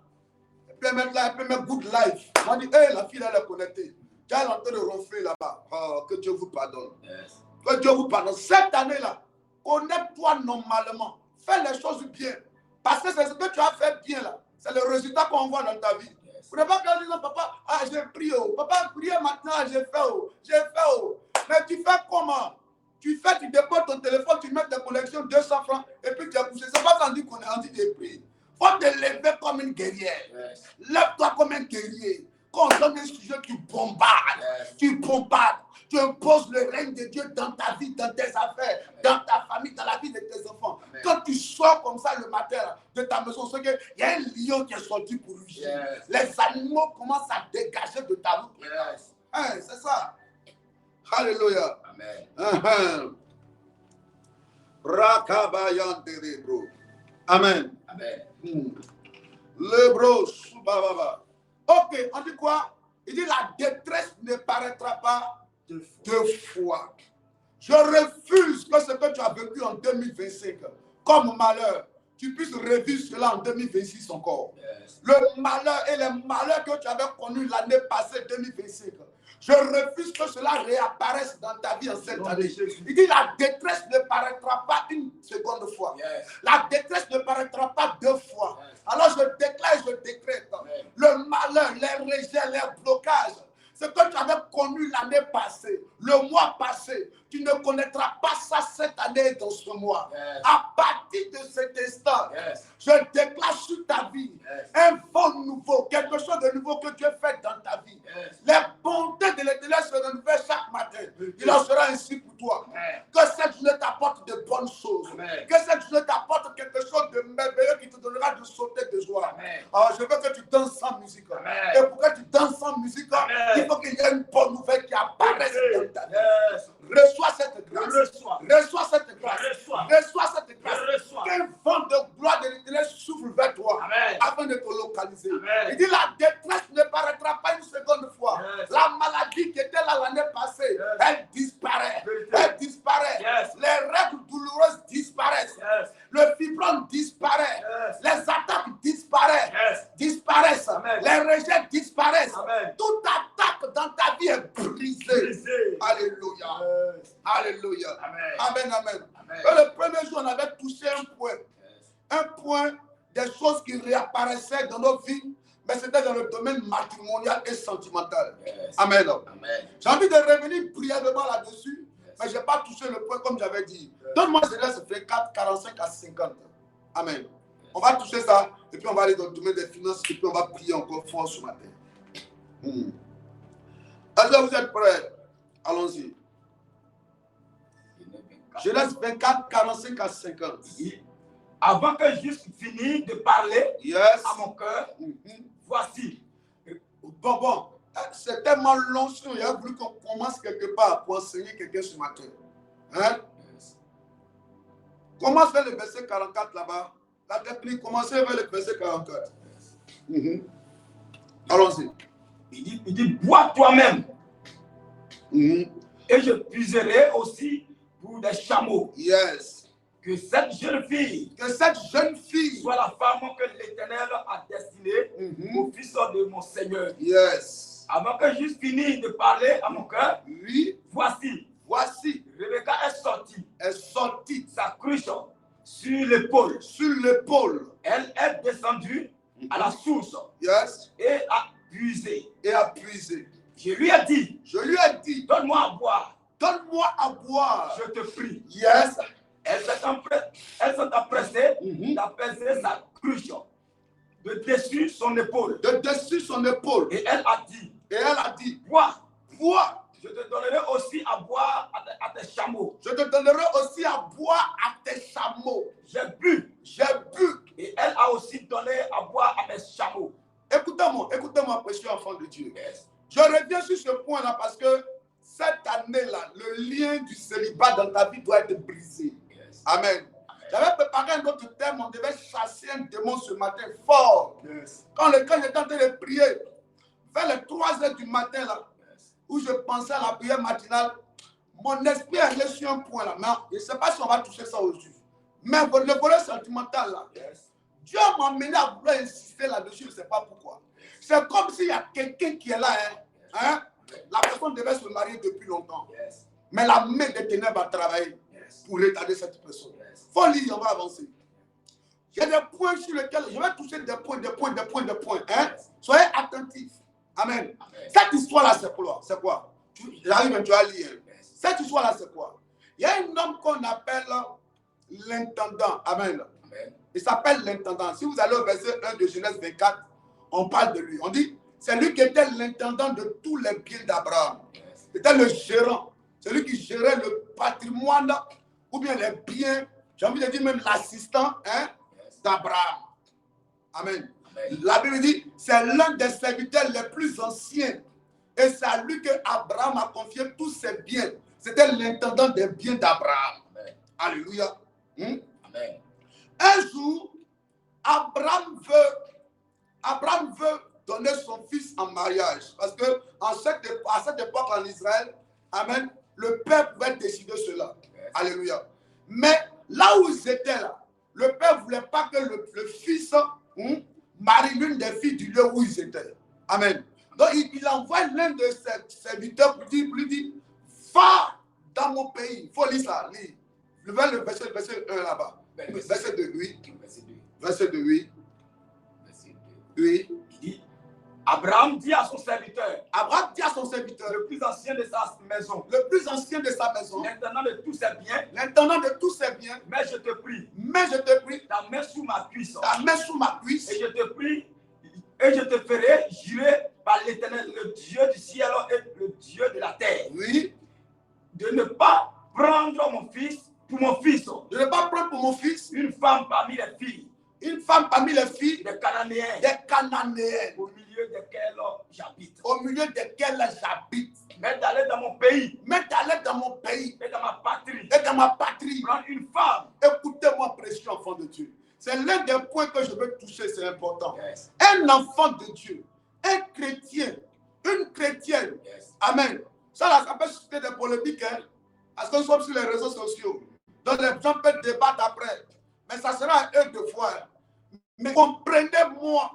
Et puis, mettre là, et puis mettre good life. On dit, hey, la fille, elle est connectée. Tu es en train de ronfler là-bas. Oh, que Dieu vous pardonne. Yes. Que Dieu vous pardonne. Cette année-là, connecte-toi normalement. Fais les choses bien. Parce que c'est ce que tu as fait bien là. C'est le résultat qu'on voit dans ta vie. Yes. Vous n'avez pas qu'à dire, papa, ah, j'ai prié. Oh. Papa, priez maintenant, j'ai fait. Oh. J'ai fait. Oh. Mais tu fais comment? Tu fais, tu déposes ton téléphone, tu mets tes connexions 200 francs et puis tu as poussé. C'est pas qu'on dit qu'on est en train de prier. Il faut te lever comme une guerrière. Yes. Lève-toi comme un guerrier. Quand on donne un sujet, tu bombardes. Yes. Tu bombardes. Tu imposes le règne de Dieu dans ta vie, dans tes affaires, dans ta famille, dans la vie de tes enfants. Amen. Quand tu sors comme ça le matin de ta maison, c'est qu'il y a un lion qui est sorti pour lui. Yes. Les animaux commencent à dégager de ta route. Yes. Hein, c'est ça. Alléluia. Amen. Rakabayanterebro. Amen. Amen. Le bro, soubababa. Ok, on dit quoi? Il dit la détresse ne paraîtra pas 2 fois. Je refuse que ce que tu as vécu en 2025 comme malheur, tu puisses revivre cela en 2026 encore. Yes. Le malheur et les malheurs que tu avais connus l'année passée 2025. Je refuse que cela réapparaisse dans ta vie en cette année. Il dit la détresse ne paraîtra pas une seconde fois. Yes. La détresse ne paraîtra pas 2 fois. Yes. Alors je déclare et je décrète. Amen. Le malheur, les rejets, les blocages, ce que tu avais connu l'année passée, le mois passé, tu ne connaîtras pas ça cette année dans ce mois. Yes. À partir de cet instant, Yes. je déclare sur ta vie Yes. un vent nouveau, quelque chose de nouveau que Dieu fait dans ta vie. Yes. Les bontés de l'Éternel se renouvellent chaque matin. Il en sera ainsi pour toi. Amen. Que cette journée t'apporte de bonnes choses. Amen. Que cette journée t'apporte quelque chose de merveilleux qui te donnera de sauter de joie. Amen. Alors, je veux que tu danses sans musique. Amen. Et pour que tu danses sans musique, Amen. il faut qu'il y ait une bonne nouvelle qui apparaisse dans ta vie. Yes. Reçois cette grâce. Reçois. Reçois cette grâce. Reçois. Reçois cette grâce. Reçois. Qu'un vent de gloire de l'Éternel souffle vers toi Amen. afin de te localiser. Amen. Il dit la détresse ne paraîtra pas une seconde fois. Yes. La maladie qui était là l'année passée, Yes. elle disparaît. Vérité. Elle disparaît. Yes. Les règles douloureuses disparaissent. Yes. Le fibrome disparaît. Yes. Les attaques disparaissent. Yes. Disparaissent. Amen. Les rejets disparaissent. Amen. Toute attaque dans ta vie est brisée. Brisé. Alléluia. Yes. Alléluia. Amen. Amen, amen. Amen. Et le premier jour, on avait touché un point. Yes. Un point des choses qui réapparaissaient dans nos vies, mais c'était dans le domaine matrimonial et sentimental. Yes. Amen. Amen. J'ai envie de revenir brièvement là-dessus, Yes. mais je n'ai pas touché le point comme j'avais dit. Donne-moi Genèse 24, 45 à 50. Amen. Yes. On va toucher ça, et puis on va aller dans le domaine des finances, et puis on va prier encore fort ce matin. Est-ce que vous êtes prêts? Allons-y. Genèse 24, 45 à 50. Avant que j'eusse fini de parler Yes. à mon cœur, voici. Bon. C'est tellement long, sinon il a voulu qu'on commence quelque part pour enseigner quelqu'un ce matin. Hein? Yes. Commence vers le verset 44 là-bas. La technique, commencez vers le verset 44. Allons-y. Il dit bois toi-même. Mhm. Et je puiserai aussi pour des chameaux. Yes. Que cette jeune fille Soit la femme que l'Éternel a destinée au fils de mon Seigneur. Yes. Avant que j'eusse fini de parler à mon cœur, Oui. voici, Rebecca est sortie sa cruche sur l'épaule. Elle est descendue à la source. Yes. Et a puisé. Je lui ai dit, donne-moi à boire. Je te prie. Yes. Elle s'est empressée d'apaiser sa cruche de dessus son épaule. Et elle a dit, bois. Je te donnerai aussi à boire à tes chameaux. J'ai bu. Et elle a aussi donné à boire à mes chameaux. Écoutez-moi, précieux enfant de Dieu. Yes. Je reviens sur ce point-là parce que cette année-là, le lien du célibat dans ta vie doit être brisé. Yes. Amen. J'avais préparé un autre thème, on devait chasser un démon ce matin fort. Yes. Quand j'étais en train de prier, vers les 3 heures du matin, là, Yes. où je pensais à la prière matinale, mon esprit est allé sur un point là. Mais je ne sais pas si on va toucher ça aujourd'hui. Mais le volet sentimental là, Yes. Dieu m'a amené à vouloir insister là-dessus, je ne sais pas pourquoi. C'est comme s'il y a quelqu'un qui est là. Hein? La personne devait se marier depuis longtemps. Yes. Mais la main des ténèbres a travaillé Yes. pour retarder cette personne. Yes. Faut lire, on va avancer. Il y a des points sur lesquels je vais toucher des points. Hein? Soyez attentifs. Amen. Amen. Cette histoire-là, c'est quoi? J'arrive, tu vas lire. Yes. Cette histoire-là, c'est quoi? Il y a un homme qu'on appelle l'intendant. Amen. Amen. Il s'appelle l'intendant. Si vous allez au verset 1 de Genèse 24, on parle de lui. On dit, c'est lui qui était l'intendant de tous les biens d'Abraham. Yes. C'était le gérant. C'est lui qui gérait le patrimoine ou bien les biens. J'ai envie de dire même l'assistant d'Abraham. Amen. Amen. La Bible dit, c'est l'un des serviteurs les plus anciens. Et c'est à lui que Abraham a confié tous ses biens. C'était l'intendant des biens d'Abraham. Alléluia. Amen. Un jour, Abraham veut donner son fils en mariage. Parce que à cette époque en Israël, amen, le père pouvait décider cela. Yes. Alléluia. Mais là où ils étaient là, le père ne voulait pas que le fils marie l'une des filles du lieu où ils étaient. Amen. Donc il envoie l'un de ses serviteurs pour lui dire, va dans mon pays. Il faut lire ça. Lire. Le verset 1 là-bas. Verset 2, oui. Verset 2, oui. Oui. Il dit, Abraham dit à son serviteur, le plus ancien de sa maison, l'intendant de tous ses biens, mais je te prie, ta main sous ma cuisse, et je te ferai jurer par l'Éternel, le Dieu du ciel et le Dieu de la terre, oui, de ne pas prendre pour mon fils, une femme parmi les filles des Cananéens, au milieu desquels j'habite. Mais d'aller dans mon pays et dans ma patrie, prendre une femme. Écoutez-moi, précieux enfant de Dieu. C'est l'un des points que je veux toucher, c'est important. Yes. Un enfant de Dieu, un chrétien, une chrétienne. Yes. Amen. Ça peut susciter des polémiques, hein, parce que nous sommes sur les réseaux sociaux. Donc les gens peuvent débattre après. Mais ça sera à eux de voir. Mais comprenez-moi.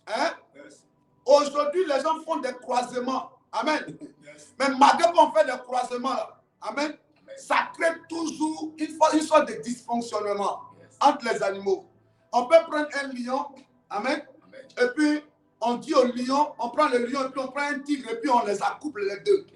Hein? Yes. Aujourd'hui, les gens font des croisements. Amen. Yes. Mais malgré qu'on fait des croisements, là, amen, ça crée toujours une sorte de dysfonctionnement entre les animaux. On peut prendre un lion, amen, et puis on dit au lion, on prend le lion, et puis on prend un tigre, et puis on les accouple les deux.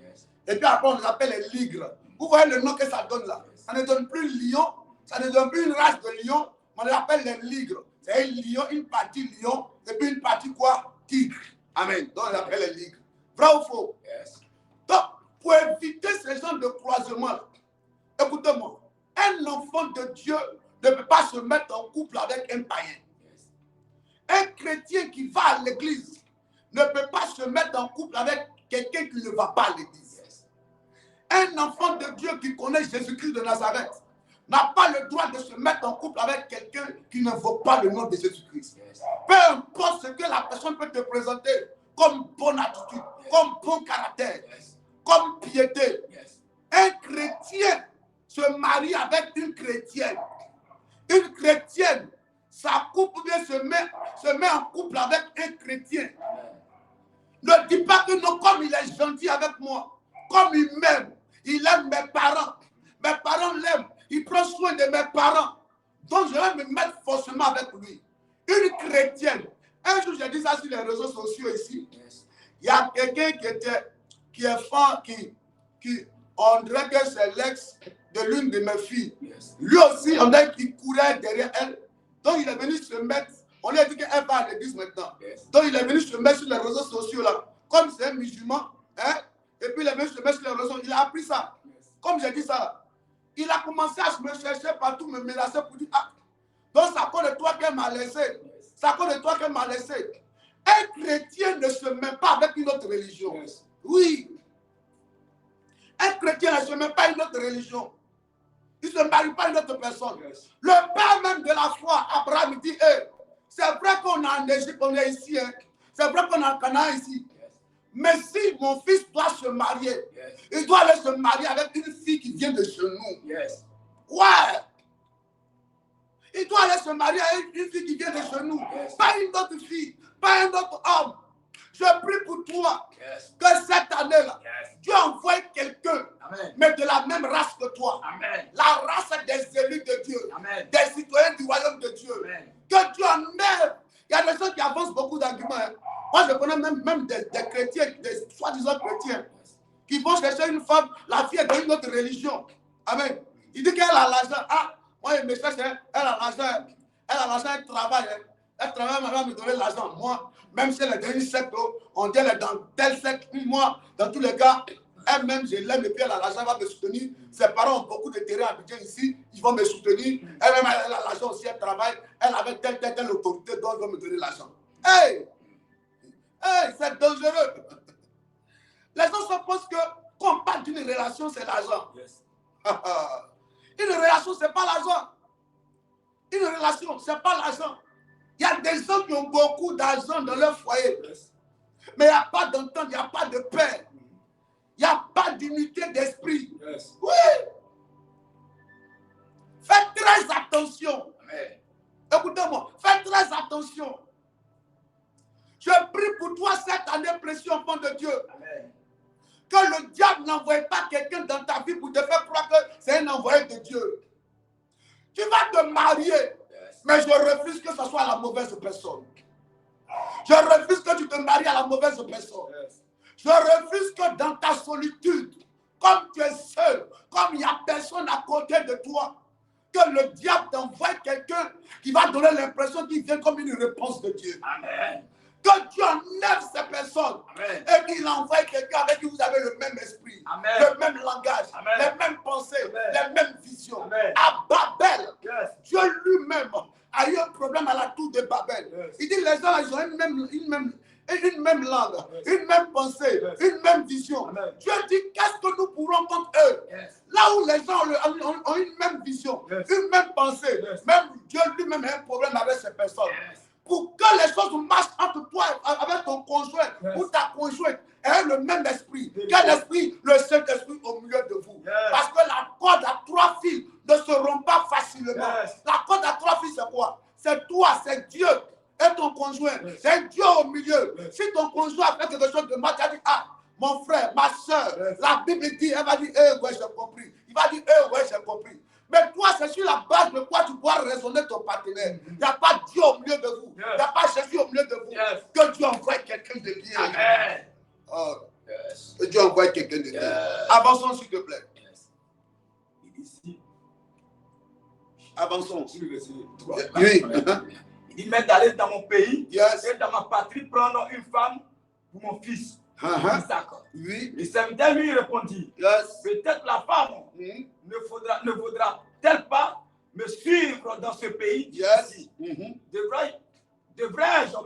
Et puis après on les appelle les ligres. Vous voyez le nom que ça donne là. Ça ne donne plus lion, ça ne donne plus une race de lion, mais on les appelle les ligres. C'est un lion, une partie lion, et puis une partie quoi? Tigre. Amen. Donc on les appelle les ligres. Vrai ou faux? Yes. Donc, pour éviter ce genre de croisement, écoutez-moi, un enfant de Dieu ne peut pas se mettre en couple avec un païen. Yes. Un chrétien qui va à l'église ne peut pas se mettre en couple avec quelqu'un qui ne va pas à l'église. Yes. Un enfant de Dieu qui connaît Jésus-Christ de Nazareth n'a pas le droit de se mettre en couple avec quelqu'un qui n'invoque pas le nom de Jésus-Christ. Yes. Peu importe ce que la personne peut te présenter comme bonne attitude, comme bon caractère, Yes. comme piété. Yes. Un chrétien se marie avec une chrétienne. Une chrétienne, sa couple bien se met en couple avec un chrétien. Ne dis pas que non, comme il est gentil avec moi, comme il m'aime, il aime mes parents l'aiment, il prend soin de mes parents. Donc je vais me mettre forcément avec lui. Une chrétienne. Un jour, j'ai dit ça sur les réseaux sociaux ici. Yes. Il y a quelqu'un qui est fort, on dirait que c'est l'ex de l'une de mes filles. Yes. Lui aussi, on dirait qu'il courait derrière elle. Donc il est venu se mettre, on lui a dit qu'elle va à l'église maintenant. Yes. Donc il est venu se mettre sur les réseaux sociaux là. Comme c'est un musulman, hein, et puis il est venu se mettre sur les réseaux, il a appris ça. Yes. Comme j'ai dit ça, il a commencé à me chercher partout, me menacer pour dire, ah, donc c'est à cause de toi qu'elle m'a laissé. Yes. C'est à cause de toi qu'elle m'a laissé. Un chrétien ne se met pas avec une autre religion. Yes. Oui. Un chrétien ne se met pas avec une autre religion. Il ne se marie pas avec une autre personne. Yes. Le père même de la foi, Abraham, dit, hey, c'est vrai qu'on est en Égypte, on est ici. Hein. C'est vrai qu'on est en Canaan ici. Yes. Mais si mon fils doit se marier, Yes. il doit aller se marier avec une fille qui vient de chez nous. Yes. Ouais. Il doit aller se marier avec une fille qui vient de chez nous. Yes. Pas une autre fille, pas un autre homme. Je prie pour toi Yes. que cette année-là, Yes. Dieu envoie quelqu'un, Amen. mais de la même race que toi. Amen. La race des élus de Dieu, Amen. des citoyens du royaume de Dieu. Amen. Que Dieu enlève. Il y a des gens qui avancent beaucoup d'arguments. Hein. Moi, je connais même des chrétiens, des soi-disant chrétiens, Yes. qui vont chercher une femme, la fille est dans une autre religion. Amen. Il dit qu'elle a l'argent. Ah, moi, il me cherche, hein. Elle a l'argent, elle travaille. Hein. Elle travaille, elle va me donner l'argent. Moi, même si elle est dans une secte, on dit qu'elle est dans telle secte. Moi, dans tous les cas, elle-même, je l'aime et puis elle a l'argent, elle va me soutenir. Ses parents ont beaucoup de terrain à Abidjan ici, ils vont me soutenir. Elle-même, elle a l'argent aussi, elle travaille. Elle avait telle autorité, donc elle va me donner l'argent. Hey! Hey, c'est dangereux. Les gens se pensent que quand on parle d'une relation, c'est l'argent. Yes. Une relation, c'est pas l'argent. Une relation, c'est pas l'argent. Il y a des gens qui ont beaucoup d'argent dans leur foyer, Yes. mais il n'y a pas d'entente, il n'y a pas de paix. Il n'y a pas d'unité d'esprit. Yes. Oui. Faites très attention. Amen. Écoutez-moi, faites très attention. Je prie pour toi cette année, précieux enfant de Dieu. Amen. Que le diable n'envoie pas quelqu'un dans ta vie pour te faire croire que c'est un envoyé de Dieu. Tu vas te marier, Yes. mais je refuse que ce soit la mauvaise personne. Je refuse que tu te maries à la mauvaise personne. Yes. Je refuse que dans ta solitude, comme tu es seul, comme il n'y a personne à côté de toi, que le diable t'envoie quelqu'un qui va donner l'impression qu'il vient comme une réponse de Dieu. Amen. Que Dieu enlève ces personnes Amen. et qu'il envoie quelqu'un avec qui vous avez le même esprit, Amen. le même langage, Amen. les mêmes pensées, Amen. les mêmes visions. Amen. À Babel, Yes. Dieu lui-même a eu un problème à la tour de Babel. Yes. Il dit les gens ils ont une même langue, Yes. une même pensée, Yes. une même vision. Amen. Dieu dit qu'est-ce que nous pourrons contre eux? Yes. Là où les gens ont une même vision, Yes. une même pensée, Yes. même Dieu lui-même a un problème avec ces personnes. Yes. Pour que les choses marchent entre toi avec ton conjoint Yes. ou ta conjointe, ayez le même esprit. Yes. Quel esprit? Le Saint-Esprit au milieu de vous. Yes. Parce que la corde à 3 fils ne se rompt pas facilement. Yes. La corde à 3 fils, c'est quoi? C'est toi, c'est Dieu et ton conjoint. Yes. C'est Dieu au milieu. Yes. Si ton conjoint a fait quelque chose de mal, tu as dit, ah, mon frère, ma soeur, Yes. la Bible dit, elle va dire, ouais, j'ai compris. Il va dire, ouais, j'ai compris. Mais toi, c'est sur la base de quoi tu dois raisonner ton partenaire. Il n'y a pas Dieu au milieu de vous. Il Yes. n'y a pas Jésus au milieu de vous. Yes. Que Dieu envoie quelqu'un de bien. Amen. Oh, Yes. que Dieu envoie quelqu'un de bien. Yes. Avançons, s'il te plaît. Yes. Il dit ici, Avançons. sur le verset 3. Oui. Il dit, mais d'aller dans mon pays Yes. et dans ma patrie prendre une femme pour mon fils, Isaac. Oui. Le serviteur lui répondit, Yes. peut-être la femme Mhm. ne voudra-t-elle pas me suivre dans ce pays Yes. ici? Mhm. Devrais-je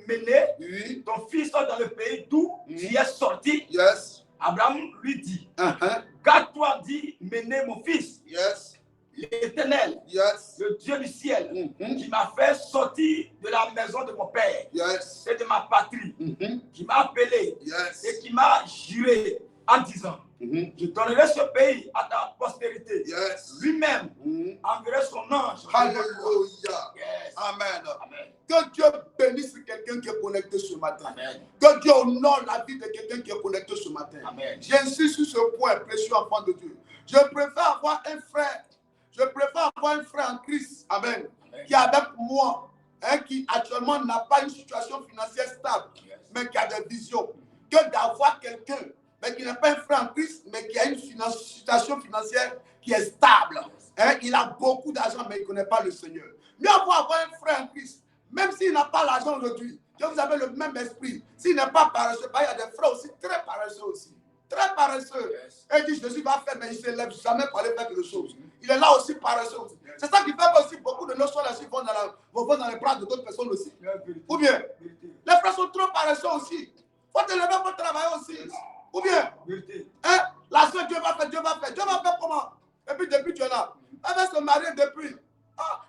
mener Oui. ton fils dans le pays d'où tu es sorti? Yes. Abraham lui dit, Uh-huh. garde-toi d'y mener mon fils. Yes. l'Éternel, le Dieu du ciel, qui m'a fait sortir de la maison de mon père et de ma patrie, qui m'a appelé et qui m'a juré en disant, je donnerai ce pays à ta postérité. Lui-même enverrait son ange. Alléluia. Amen. Que Dieu bénisse quelqu'un qui est connecté ce matin. Amen. Que Dieu honore la vie de quelqu'un qui est connecté ce matin. Amen. J'insiste sur ce point, précieux enfant de Dieu. Je préfère avoir un frère. Je préfère avoir un frère en Christ. Amen. Qui est avec moi. Qui actuellement n'a pas une situation financière stable. Mais qui a des visions. Que d'avoir quelqu'un. Mais qui n'est pas un frère en Christ, mais qui a une situation financière qui est stable. Il a beaucoup d'argent, mais il ne connaît pas le Seigneur. Mieux vaut avoir un frère en Christ, même s'il n'a pas l'argent aujourd'hui, que vous avez le même esprit. S'il n'est pas paresseux, il y a des frères aussi très paresseux aussi. Très paresseux. Et il dit, Jésus va faire, mais il ne se lève jamais pour aller faire quelque chose. Il est là aussi paresseux aussi. C'est ça qui fait que aussi beaucoup de nos soeurs vont dans les bras de d'autres personnes aussi. Ou bien, les frères sont trop paresseux aussi. Il faut te lever pour travailler aussi. Ou bien, la soeur, Dieu va faire. Dieu va faire comment? Et puis depuis tu es là. Elle va se marier depuis.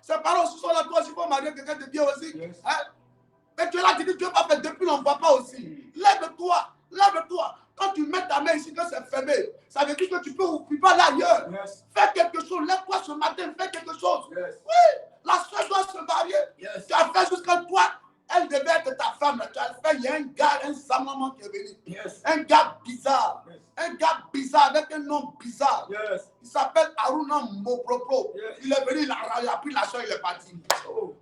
Ses parents aussi sont là, toi aussi, il faut marier quelqu'un de bien aussi. Mais tu es là, tu dis, Dieu va faire depuis, on ne voit pas aussi. Lève-toi, lève-toi. Quand tu mets ta main ici, que c'est fermé, ça veut dire que tu peux occuper l'ailleurs. Fais quelque chose, lève-toi ce matin, fais quelque chose. Oui, la soeur doit se marier. Tu as fait jusqu'à toi. Elle devait être ta femme. Tu as fait, il y a un gars, un Samaman qui est venu. Un gars bizarre. Un gars bizarre avec un nom bizarre. Il s'appelle Aruna Mopropro. Il est venu, il a pris la soeur, il est parti.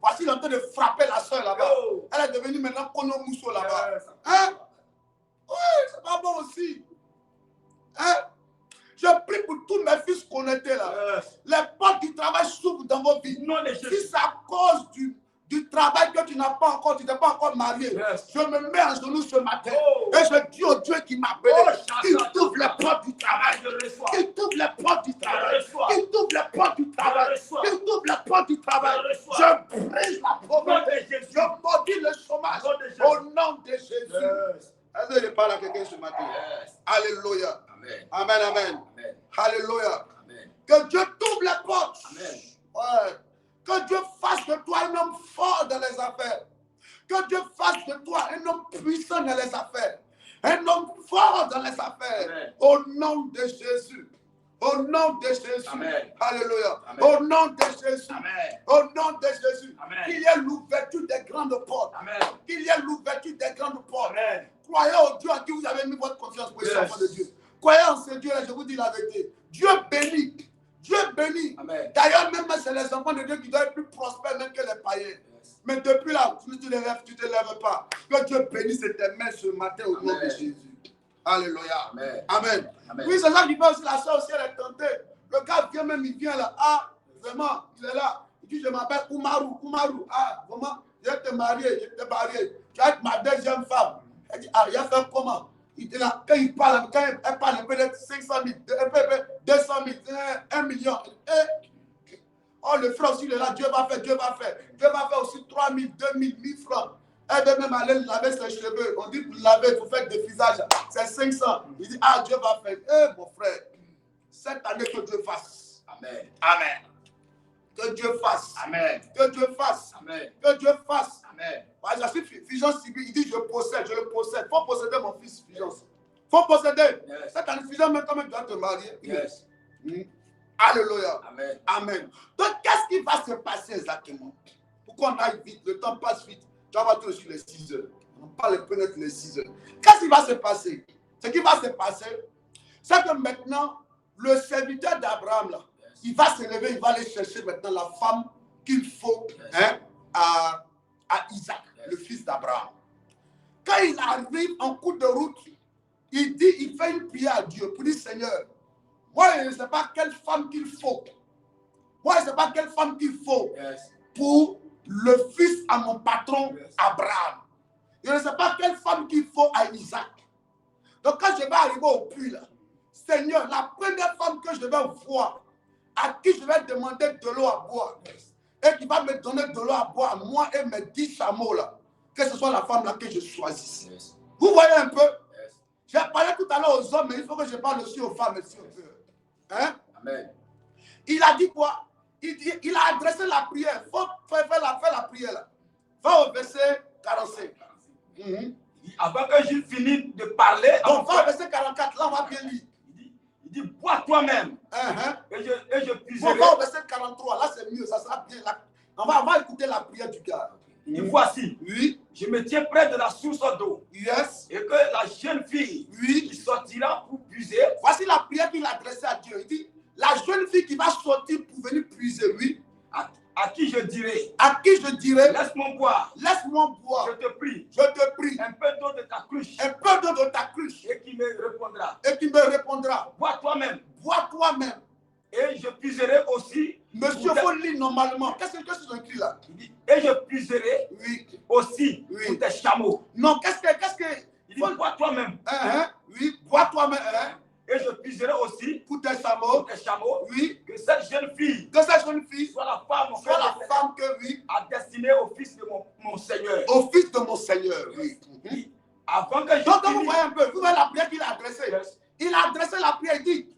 Voici, il est en train de frapper la soeur là-bas. Elle est devenue maintenant Kono Mousso là-bas. Oui, c'est pas bon aussi. Je prie pour tous mes fils connectés là. Les portes du travail s'ouvrent dans vos vies. Si c'est à cause du travail que tu n'as pas encore, tu n'es pas encore marié. Je me mets en genoux ce matin et je dis au Dieu qui m'a appelé qu'il ouvre les portes du travail. Qu'il ouvre les portes du travail. Qu'il ouvre les portes du travail. Qu'il ouvre les portes du travail. Je brise la pauvreté. Je maudis le chômage au nom de Jésus. Est-ce que je parle à quelqu'un ce matin? Alléluia. Amen, amen. Alléluia. Que Dieu t'ouvre les portes. Que Dieu fasse de toi un homme fort dans les affaires. Que Dieu fasse de toi un homme puissant dans les affaires. Un homme fort dans les affaires. Amen. Au nom de Jésus. Au nom de Jésus. Amen. Alléluia. Amen. Au nom de Jésus. Amen. Au nom de Jésus. Qu'il y ait l'ouverture des grandes portes. Amen. Qu'il y ait l'ouverture des grandes portes. Amen. Croyez au Dieu en qui vous avez mis votre confiance pour les enfants de Dieu. Croyez en ce Dieu-là, je vous dis la vérité. Dieu bénit. Dieu bénit. D'ailleurs, même c'est les enfants de Dieu qui doivent être plus prospères même que les païens. Mais depuis là, tu te lèves pas. Que Dieu bénisse tes mains ce matin au nom de Jésus. Alléluia. Amen. Amen. Oui, c'est ça qui fait aussi la soeur aussi, elle est tentée. Le gars vient même, il vient là. Vraiment, il est là. Il dit, je m'appelle Oumarou. Vraiment, je vais te marier, Tu vas être ma deuxième femme. Elle dit, il a fait comment? Il est là, quand il parle, quand elle parle, peut-être 500 000, 200 000, 1 million. Le frère aussi, il est là, Dieu va faire. Dieu va faire aussi 3 000, 2 000, 1000 francs. Elle veut même aller laver ses cheveux. On dit pour laver, il faut faire des visages. C'est 500. Il dit, Dieu va faire. Mon frère, cette année que Dieu fasse. Amen. Amen. Que Dieu fasse. Amen. Que Dieu fasse. Amen. Que Dieu fasse. Amen. Je suis Fulgence Sibi, il dit je le possède. Il faut posséder mon fils Fulgence. Il faut posséder. Cette année, Fulgence, même quand même, tu dois te marier. Yes. Alléluia. Amen. Amen. Donc, qu'est-ce qui va se passer exactement? Pourquoi on aille vite? Le temps passe vite. Tu vas voir tout sur les 6 heures. On ne va pas les connaître les 6 heures. Qu'est-ce qui va se passer? Ce qui va se passer, c'est que maintenant, le serviteur d'Abraham, là, il va se lever, il va aller chercher maintenant la femme qu'il faut à Isaac, le fils d'Abraham. Quand il arrive en cours de route, il fait une prière à Dieu pour dire, Seigneur, moi je ne sais pas quelle femme qu'il faut. Pour le fils à mon patron Abraham. Je ne sais pas quelle femme qu'il faut à Isaac. Donc quand je vais arriver au puits là, Seigneur, la première femme que je vais voir, à qui je vais demander de l'eau à boire, et qui va me donner de l'eau à boire, moi et mes 10 chameaux là, que ce soit la femme là que je choisisse. Vous voyez un peu? J'ai parlé tout à l'heure aux hommes, mais il faut que je parle aussi aux femmes. Amen. Il a dit quoi? il a adressé la prière. Il faut faire la prière là. Va au verset 45. Avant que je finisse de parler, donc va au verset 44, là on va bien lire. Il dit, bois toi-même. Et je puiserai. On va au verset 43, là c'est mieux, ça sera bien. Là. On va écouter la prière du gars. Et voici, oui, je me tiens près de la source d'eau. Yes. Et que la jeune fille qui sortira pour puiser. Voici la prière qu'il a adressée à Dieu. Il dit, la jeune fille qui va sortir pour venir puiser, oui. À qui je dirai, laisse-moi boire. Laisse-moi boire. Je te prie. Un peu d'eau de ta cruche. Et qui me répondra. Bois toi-même. Et je puiserai aussi. Monsieur, il faut lire normalement. Qu'est-ce que c'est écrit là? Et je puiserai aussi pour tes chameaux. Non, qu'est-ce que il dit, bois toi-même. Oui, bois toi-même. Et je puiserai aussi pour tes chameaux. Oui. Que cette jeune fille soit la femme que oui, a destinée au fils de mon Seigneur. Au fils de mon Seigneur, oui. Avant que je donc vous voyez un peu, vous voyez la prière qu'il a adressée. Il a adressé la prière, il dit,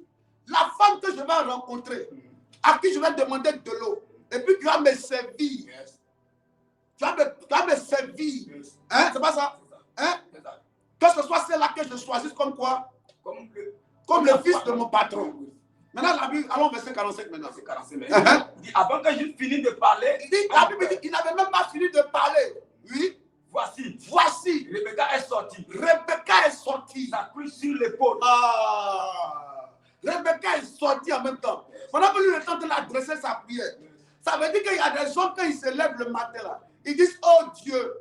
la femme que je vais rencontrer, à qui je vais demander de l'eau, et puis tu vas me servir. Tu vas me servir. Hein, c'est pas ça? Hein? Que ce soit celle-là que je choisisse comme quoi? Comme le fils de mon patron. Maintenant, la Bible, allons au verset 45 maintenant. C'est 45 il dit, avant que je finisse de parler, il dit, la Bible dit, il n'avait même pas fini de parler. Oui. Voici. Rebecca est sortie. Ça crie sur l'épaule. Rebecca est sortie en même temps. Pendant que lui est en train d'adresser sa prière. Ça veut dire qu'il y a des gens, quand ils se lèvent le matin là, ils disent, oh Dieu,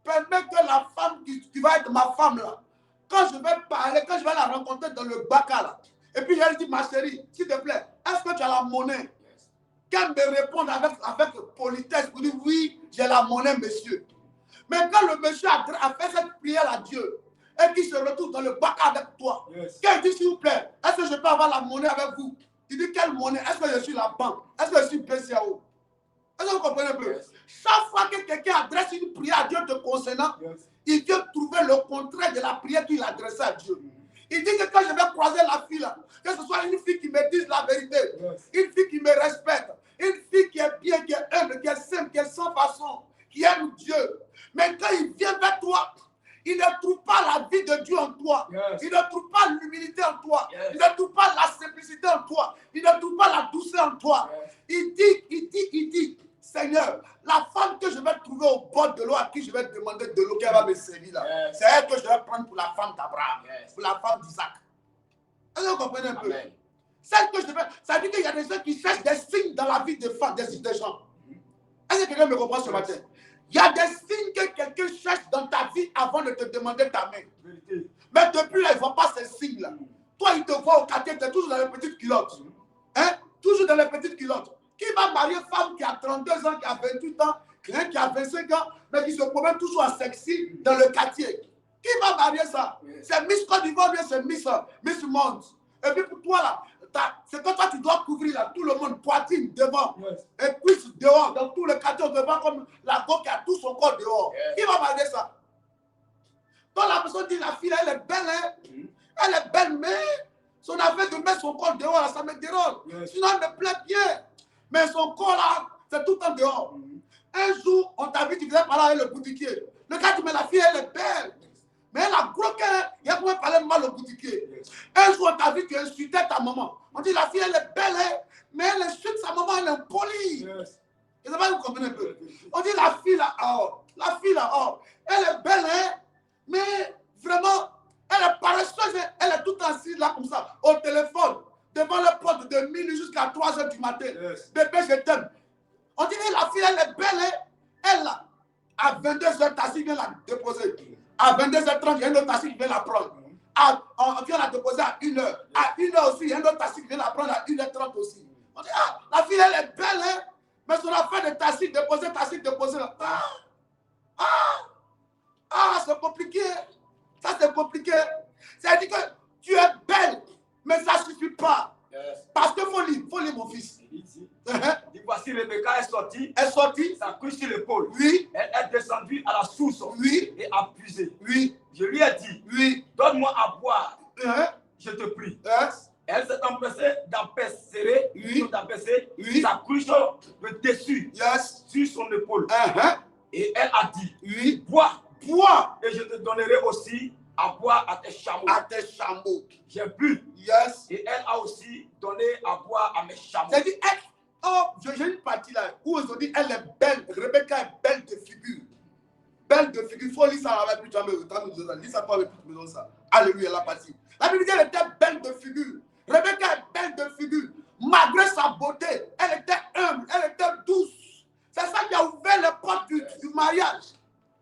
permets que la femme qui va être ma femme là, quand je vais parler, quand je vais la rencontrer dans le Baka là, et puis je lui dis, ma chérie, s'il te plaît, est-ce que tu as la monnaie? Qu'elle me réponde avec politesse pour dire, oui, j'ai la monnaie, monsieur. Mais quand le monsieur a fait cette prière à Dieu, et qu'il se retrouve dans le Baka avec toi, qu'elle dit, s'il vous plaît, est-ce que je peux avoir la monnaie avec vous? Il dit, quelle monnaie? Est-ce que je suis la banque? Est-ce que je suis PCAO? Est-ce que vous comprenez un peu? Chaque fois que quelqu'un adresse une prière à Dieu te concernant, il vient trouver le contraire de la prière qu'il adressait à Dieu. Il dit que quand je vais croiser la fille là, que ce soit une fille qui me dise la vérité, une fille qui me respecte, une fille qui est bien, qui est humble, qui est simple, qui est sans façon, qui aime Dieu. Mais quand il vient vers toi, il ne trouve pas la vie de Dieu en toi. Il ne trouve pas l'humilité en toi. Il ne trouve pas la simplicité en toi. Il ne trouve pas la douceur en toi. Il dit, Seigneur, la femme que je vais trouver au bord de l'eau, à qui je vais demander de l'eau, qu'elle va me servir là, c'est elle que je vais prendre pour la femme d'Abraham, pour la femme d'Isaac. Est-ce que vous comprenez un peu? Celle que je vais, ça veut dire qu'il y a des gens qui cherchent des signes dans la vie des femmes, des gens. Est-ce que quelqu'un me comprend ce matin? Il y a des signes que quelqu'un cherche dans ta vie avant de te demander ta main. Mais depuis là, il ne voit pas ces signes-là. Toi, il te voit au quartier, tu es toujours dans les petites culottes. Hein? Toujours dans les petites culottes. Qui va marier une femme qui a 32 ans, qui a 28 ans, qui a 25 ans, mais qui se promène toujours en sexy dans le quartier? Qui va marier ça? C'est Miss Côte d'Ivoire, bien c'est Miss Monde. Et puis pour toi là, c'est que toi tu dois couvrir là, tout le monde, poitrine devant, et cuisse dehors, dans tout le quartier devant, comme la go qui a tout son corps dehors. Qui va marier ça? Donc la personne dit, la fille, elle est belle, hein? Elle est belle, mais son affaire de mettre son corps dehors, là, ça me dérange. Sinon, elle me plaît bien. Mais son corps là, c'est tout le temps dehors. Un jour, on t'a vu, tu faisais parler avec le boutiquier. Le gars dit, mais la fille, elle est belle. Mais elle a gros cœur, il y a comment parler mal au boutiquier. Un jour, on t'a vu, tu insultais ta maman. On dit, la fille, elle est belle, hein, mais elle insulte sa maman, elle est impolie. Et ça va, vous comprenez un peu. On dit, la fille là, elle est belle, hein, mais vraiment, elle est paresseuse, elle est toute assise là, comme ça, au téléphone, devant le poste de minuit jusqu'à 3 h du matin. Bébé, je t'aime. On dit, la fille, elle est belle, hein, elle là, à 22 h, Tassi vient la déposer. À 22 h 30, il y a un autre taxi qui vient la prendre. On vient la déposer à 1 h. À 1 h aussi, il y a un autre taxi qui vient la prendre à 1 h 30 aussi. On dit, la fille, elle est belle, hein? Mais sur la fin de taxi, déposer. C'est compliqué. Ça, c'est compliqué. C'est-à-dire que tu es belle, mais ça ne suffit pas. Parce qu'il faut lire, mon fils. Et voici Rebecca est sortie. Sa couche sur l'épaule. Oui. Elle est descendue à la source. Oui. Et a puisé. Oui. Je lui ai dit. Oui. Donne-moi à boire. Je te prie. Elle s'est empressée d'empêcher posé sa couche de dessus sur son épaule. Et elle a dit, bois, et je te donnerai aussi à boire à tes chameaux. J'ai bu. Et elle a aussi donné à boire à mes chameaux. C'est-à-dire, j'ai une partie là où ils ont dit, elle est belle. Rebecca est belle de figure. Belle de figure. Il faut lire ça avec plus de lis ça pas avec plus de ça. Alléluia, la partie. La Bible dit qu'elle était belle de figure. Rebecca est belle de figure. Malgré sa beauté, elle était humble, elle était douce. C'est ça qui a ouvert les portes du mariage.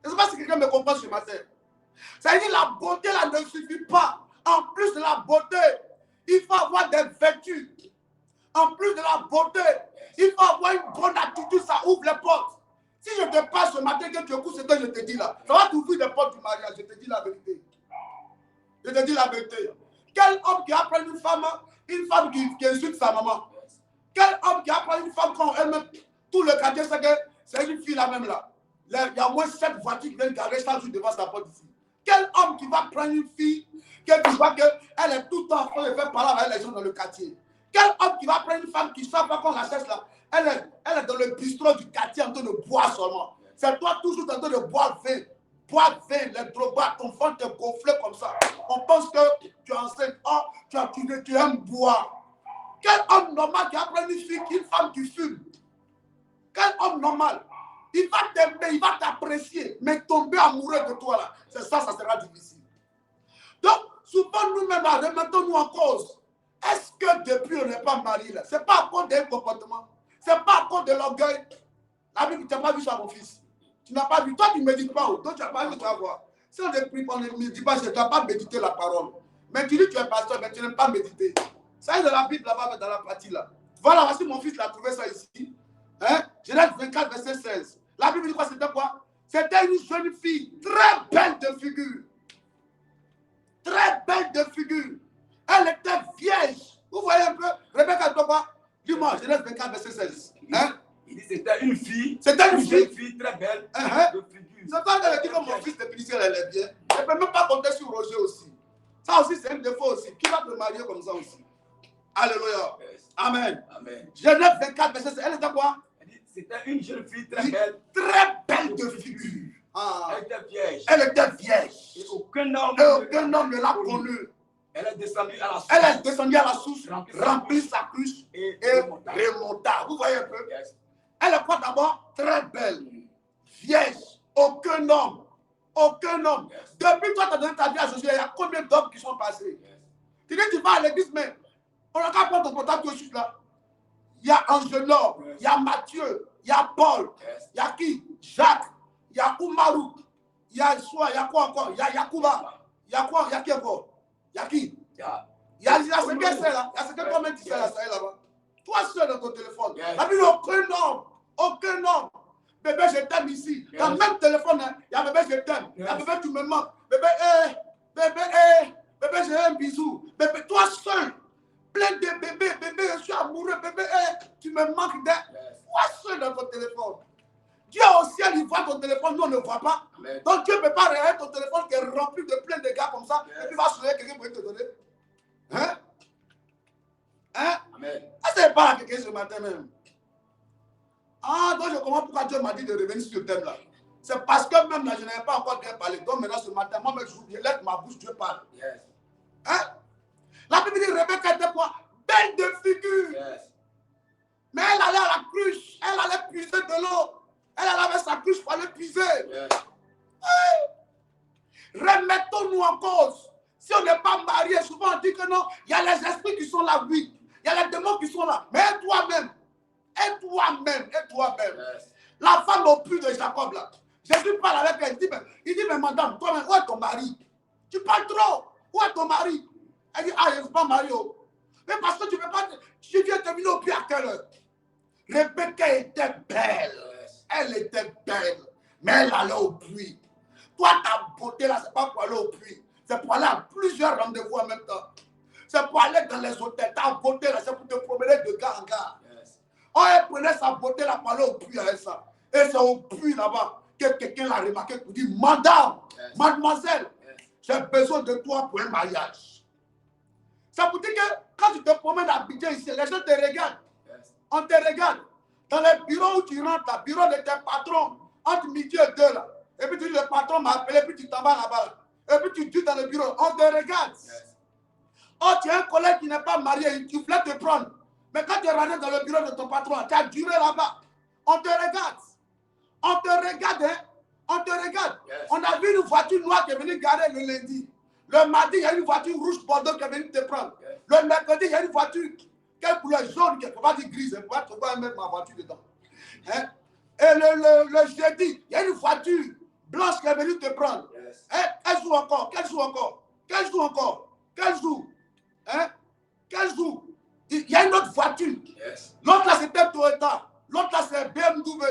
Je ne sais pas si quelqu'un me comprend ce matin. C'est-à-dire la beauté là ne suffit pas. En plus de la beauté, il faut avoir des vertus. En plus de la beauté, il faut avoir une bonne attitude, ça ouvre les portes. Si je te parle ce matin que tu écoutes ce que je te dis là, ça va t'ouvrir les portes du mariage, je te dis la vérité. Je te dis la vérité. Quel homme qui apprend une femme qui insulte sa maman? Quel homme qui apprend une femme quand elle-même, tout le quartier sait que c'est une fille là même là. Il y a au moins 7 voitures qui viennent garer chaque jour devant sa porte ici. Quel homme qui va prendre une fille, que tu vois qu'elle est tout le temps en train de faire parler avec les gens dans le quartier? Quel homme qui va prendre une femme qui ne sait pas qu'on la cherche là? Elle est dans le bistrot du quartier en train de boire seulement. C'est toi toujours en train de boire vin. Boire vin, les drogas, ton ventre te gonfle comme ça. On pense que tu es enceinte. Oh, tu aimes boire. Quel homme normal qui a pris une femme qui fume? Quel homme normal? Il va t'aimer, il va t'apprécier, mais tomber amoureux de toi là, c'est ça sera difficile. Donc, souvent nous-mêmes, remettons-nous en cause. Est-ce que depuis on n'est pas marié là? Ce n'est pas à cause d'un comportement. Ce n'est pas à cause de l'orgueil. La Bible, tu n'as pas vu ça, mon fils. Tu n'as pas vu. Toi, tu ne médites pas. Donc, tu n'as pas vu, tu vas voir. Si on ne prie pas, on ne médite pas, tu n'as pas médité la parole. Mais tu dis que tu es pasteur, mais tu n'aimes pas méditer. Ça est de la Bible là-bas, dans la partie là. Voilà, voici mon fils, il a trouvé ça ici. Genèse 24, verset 16. La Bible dit quoi? C'était quoi? C'était une jeune fille très belle de figure. Très belle de figure. Elle était vierge. Vous voyez un peu? Rebecca, toi quoi? Dis-moi, Genèse 24, verset 16. Il dit c'était une fille. C'était une fille très belle de figure. C'est pas qu'elle dit que mon fils de finisseur, elle est bien. Je ne peux même pas compter sur Roger aussi. Ça aussi, c'est un défaut aussi. Qui va te marier comme ça aussi? Alléluia. Amen. Amen. Genèse 24, verset 16. Elle était quoi? C'était une jeune fille très belle. Très belle de figure. Elle était vierge. Elle était vierge. Et aucun homme ne l'a connue. Elle est descendue à la source. Elle est descendue à la source, remplit sa cruche et remonta. Vous voyez un peu? Elle est quoi d'abord? Très belle. Vierge. Aucun homme. Depuis toi, tu as donné ta vie à Jésus, il y a combien d'hommes qui sont passés? Tu dis, tu vas à l'église, mais on n'a qu'à prendre ton portable tout de suite là. Il y a Angelor, il y a Matthieu, il y a Paul, il y a qui? Jacques, il y a Oumarou, il y a Soa, il y a quoi encore? Il y a Yacouba, il y a quoi? Il y a qui encore? Il y a qui? Il y a ce que c'est là. Il y a ce que toi-même tu fais là-bas. Toi seul dans ton téléphone. La Bible, aucun homme. Bébé, je t'aime ici. Dans le même téléphone, il y a bébé, je t'aime. Il y a bébé, tu me manques. Bébé, bébé, j'ai un bisou. Bébé, toi seul. Plein de bébés, je suis amoureux. Bébé, tu me manques d'un. Toi seul dans ton téléphone. Dieu au ciel, il voit ton téléphone, nous on ne voit pas. Amen. Donc Dieu ne peut pas regarder ton téléphone qui est rempli de plein de gars comme ça, et puis va sourire quelqu'un pour te donner. Amen. Ça n'est pas à quelqu'un ce matin même. Donc je comprends pourquoi Dieu m'a dit de revenir sur ce thème-là. C'est parce que même là, je n'avais pas encore bien parlé. Donc maintenant ce matin, moi, je laisse ma bouche, Dieu parle. La Bible dit Rebecca était quoi? Belle de figure. Mais elle allait à la cruche, elle allait puiser de l'eau. Elle avait sa cruche pour aller puiser. Remettons-nous en cause. Si on n'est pas marié, souvent on dit que non, il y a les esprits qui sont là, oui. Il y a les démons qui sont là. Mais aide-toi-même. La femme au puits de Jacob là. Jésus parle avec elle. Il dit, mais madame, toi-même, où est ton mari? Tu parles trop. Où est ton mari? Elle dit, je ne suis pas mariée. Mais parce que tu ne peux pas. Je viens te venir au puits à quelle heure? Rebecca était belle. Elle était belle, mais elle allait au puits. Toi, ta beauté là, c'est pas pour aller au puits. C'est pour aller à plusieurs rendez-vous en même temps. C'est pour aller dans les hôtels. Ta beauté là, c'est pour te promener de gare en gare. Elle prenait sa beauté là pour aller au puits avec ça. Et c'est au puits là-bas que quelqu'un l'a remarqué pour dire, madame, mademoiselle, j'ai besoin de toi pour un mariage. Ça veut dire que quand tu te promènes à Abidjan ici, les gens te regardent. On te regarde. Dans les bureaux où tu rentres, le bureau de tes patrons, entre midi et 2 là. Et puis tu dis, le patron m'a appelé, puis tu t'en vas là-bas. Et puis tu dis dans le bureau, on te regarde. Oh, tu as un collègue qui n'est pas marié, tu voulais te prendre. Mais quand tu es rentré dans le bureau de ton patron, tu as duré là-bas. On te regarde. On te regarde, hein. On te regarde. On a vu une voiture noire qui est venue garer le lundi. Le mardi, il y a une voiture rouge bordeaux qui est venue te prendre. Le mercredi, il y a une voiture, quelle couleur jaune, quelque part grise. Il faut pas mettre ma voiture dedans. Hein? Et le jeudi, il y a une voiture blanche qui est venue te prendre. Hein? Quel jour encore? Quel jour encore? Quel jour encore? Quel jour? Hein? Quel jour? Il y a une autre voiture. L'autre là, c'était Toyota. L'autre là, c'est BMW.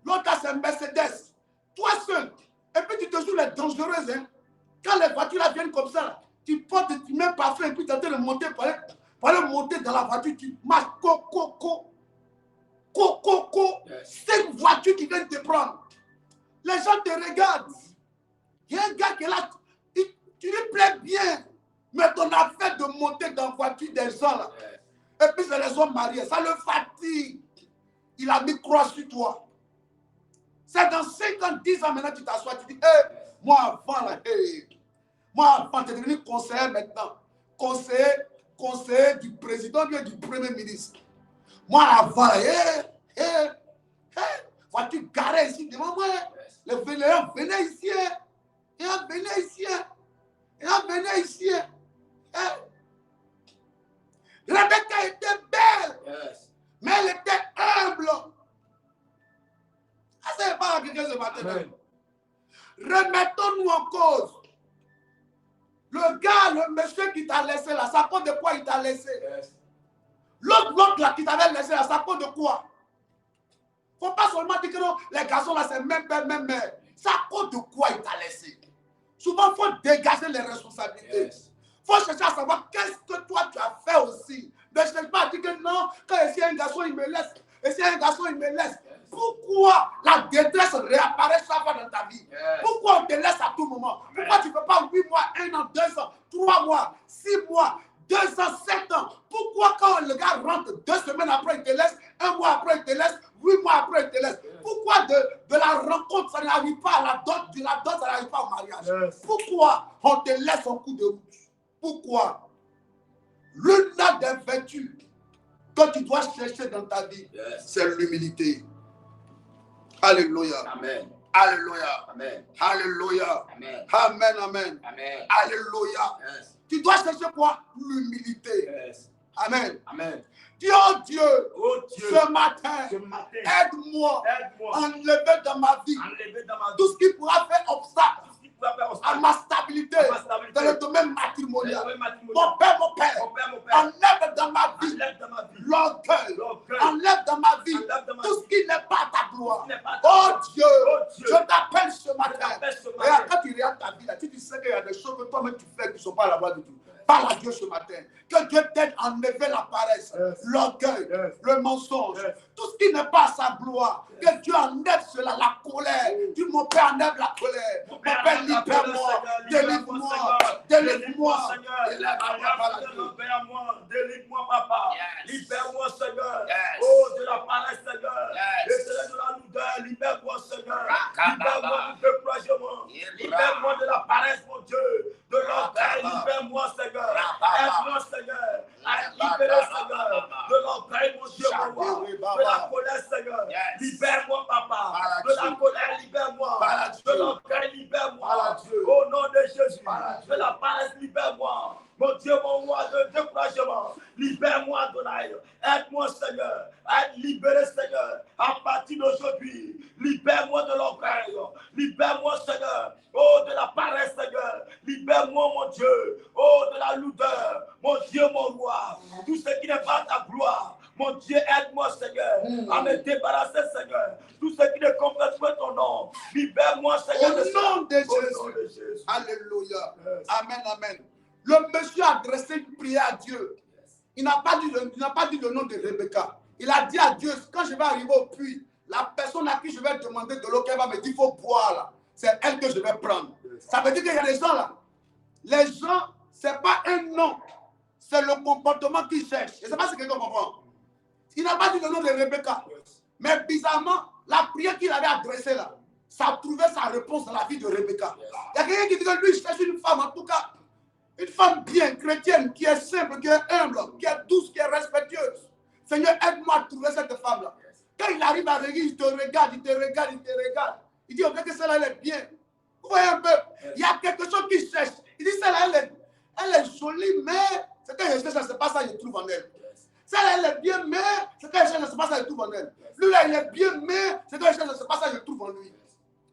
L'autre là, c'est Mercedes. Toi seul. Et puis tu te joues les dangereuses. Hein? Quand les voitures là viennent comme ça, là, tu portes, tu mets parfum et puis tu es en train de monter pour aller monter dans la voiture. Tu marches, c'est une voiture qui vient te prendre. Les gens te regardent. Il y a un gars qui est là, tu lui plais bien. Mais ton affaire de monter dans la voiture des gens là, et puis c'est les hommes mariés, ça le fatigue. Il a mis croix sur toi. C'est dans 5 ans, 10 ans maintenant, tu t'assois, tu dis, hey, moi avant là, hey. Moi avant, tu es devenu conseiller maintenant. Conseiller du président bien du premier ministre. Moi avant là, voiture garée ici devant moi. Les vénéens venaient ici. Et on venait ici. Et on venait ici. Rebecca était belle. Mais elle était humble. Ça n'est pas quelqu'un ce matin. Remettons-nous en cause. Le gars, le monsieur qui t'a laissé là, ça compte de quoi il t'a laissé? L'autre là qui t'avait laissé là, ça compte de quoi? Faut pas seulement dire que non, les garçons là, c'est même père, même mère. Ça compte de quoi il t'a laissé? Souvent, il faut dégager les responsabilités. Il faut chercher à savoir qu'est-ce que toi tu as fait aussi. Mais je ne cherche pas à dire que non, quand il y a un garçon, il me laisse. Et si un garçon, il me laisse. Pourquoi la détresse réapparaît chaque fois dans ta vie? Pourquoi on te laisse à tout moment? Pourquoi tu ne peux pas 8 mois, 1 an, 2 ans, 3 mois, 6 mois, 2 ans, 7 ans? Pourquoi quand le gars rentre 2 semaines après, il te laisse, 1 mois après, il te laisse, 8 mois après, il te laisse? Pourquoi de la rencontre, ça n'arrive pas à la dot, de la dot, ça n'arrive pas au mariage? Pourquoi on te laisse en coup de route? Pourquoi? L'une des vertus que tu dois chercher dans ta vie, c'est l'humilité. Alléluia. Amen. Alléluia. Amen. Alléluia. Amen. Amen. Amen. Amen. Alléluia. Yes. Tu dois chercher quoi? L'humilité. Yes. Amen. Amen. Dis, oh Dieu, ce matin, aide-moi à enlever dans ma vie tout ce qui pourra faire obstacle à ma stabilité dans le domaine matrimonial. Mon père, enlève dans ma vie l'orgueil, enlève dans ma vie tout ce qui n'est pas ta gloire. Oh Dieu, je t'appelle ce matin. Et quand tu regardes ta vie, là, tu sais qu'il y a des choses que toi-même tu fais qui ne sont pas à la voie de Dieu. Parle à Dieu ce matin. Que Dieu t'aide à enlever la paresse, l'orgueil, le mensonge, tout ce qui n'est pas à sa gloire. Que Dieu enlève cela, la colère. Dis, mon Père, enlève la colère. Mon Père, libère-moi, délivre-moi, délivre-moi. Délivre-moi, papa. Libère-moi, Seigneur. Oh, de la paresse, Seigneur. Et de la lourdeur, libère-moi, Seigneur. Libère-moi du découragement. Libère-moi de la paresse, mon Dieu. De l'orgueil, libère-moi, Seigneur. Aide-moi, Seigneur, à libérer, Seigneur, de l'orgueil, mon Dieu, mon roi, de la colère, Seigneur. Libère-moi, papa. De la colère, libère-moi. De l'orgueil, libère-moi. Au nom de Jésus. De la paresse, libère-moi. Mon Dieu, mon roi, de découragement. Libère-moi, Adonai. Aide-moi, Seigneur, à être libéré, Seigneur, à partir d'aujourd'hui. Libère-moi de l'orgueil. Libère-moi, Seigneur, oh, de la paresse, Seigneur. Libère-moi, mon Dieu, oh, de la lourdeur. Mon Dieu, mon roi, tout ce qui n'est pas ta gloire. Mon Dieu, aide-moi, Seigneur, à me débarrasser, Seigneur. Tout ce qui ne confesse pas ton nom. Libère-moi, Seigneur. Au nom de Jésus. Alléluia. Amen, amen. Le monsieur a adressé une prière à Dieu. Il n'a pas dit le nom de Rebecca. Il a dit à Dieu, quand je vais arriver au puits, la personne à qui je vais demander de l'eau, qu'elle va me dire, il faut boire là. C'est elle que je vais prendre. Ça veut dire qu'il y a des gens là. Les gens, ce n'est pas un nom. C'est le comportement qu'ils cherchent. Et c'est pas ce que quelqu'un comprend. Il n'a pas dit le nom de Rebecca. Mais bizarrement, la prière qu'il avait adressée là, ça trouvait sa réponse dans la vie de Rebecca. Il y a quelqu'un qui dit que lui, il cherche une femme, en tout cas, une femme bien chrétienne, qui est simple, qui est humble, qui est douce, qui est respectueuse. Seigneur, aide-moi à trouver cette femme-là. Quand il arrive à regarder, il te regarde, il te regarde, il te regarde. Il dit, ok, que celle-là, elle est bien. Vous voyez un peu, il y a quelque chose qu'il cherche. Il dit, celle-là, elle est jolie, mais ce que je cherche, c'est pas ça que je trouve en elle. Celle-là, elle est bien, mais ce que je cherche, c'est pas ça que je trouve en elle. Lui-là, il est bien, mais ce que je cherche, c'est pas ça que je trouve en lui.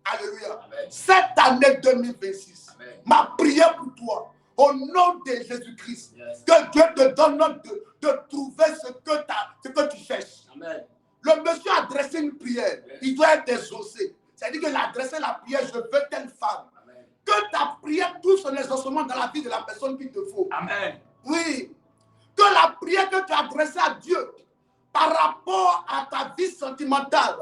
Alléluia. Amen. Cette année 2026, amen, ma prière pour toi, au nom de Jésus-Christ, que Dieu te donne de trouver ce que tu cherches. Amen. Le monsieur a adressé une prière, il doit être exaucé. C'est-à-dire qu'il a adressé la prière, je veux telle femme. Amen. Que ta prière trouve son exaucement dans la vie de la personne qu'il te faut. Amen. Oui. Que la prière que tu as adressée à Dieu par rapport à ta vie sentimentale,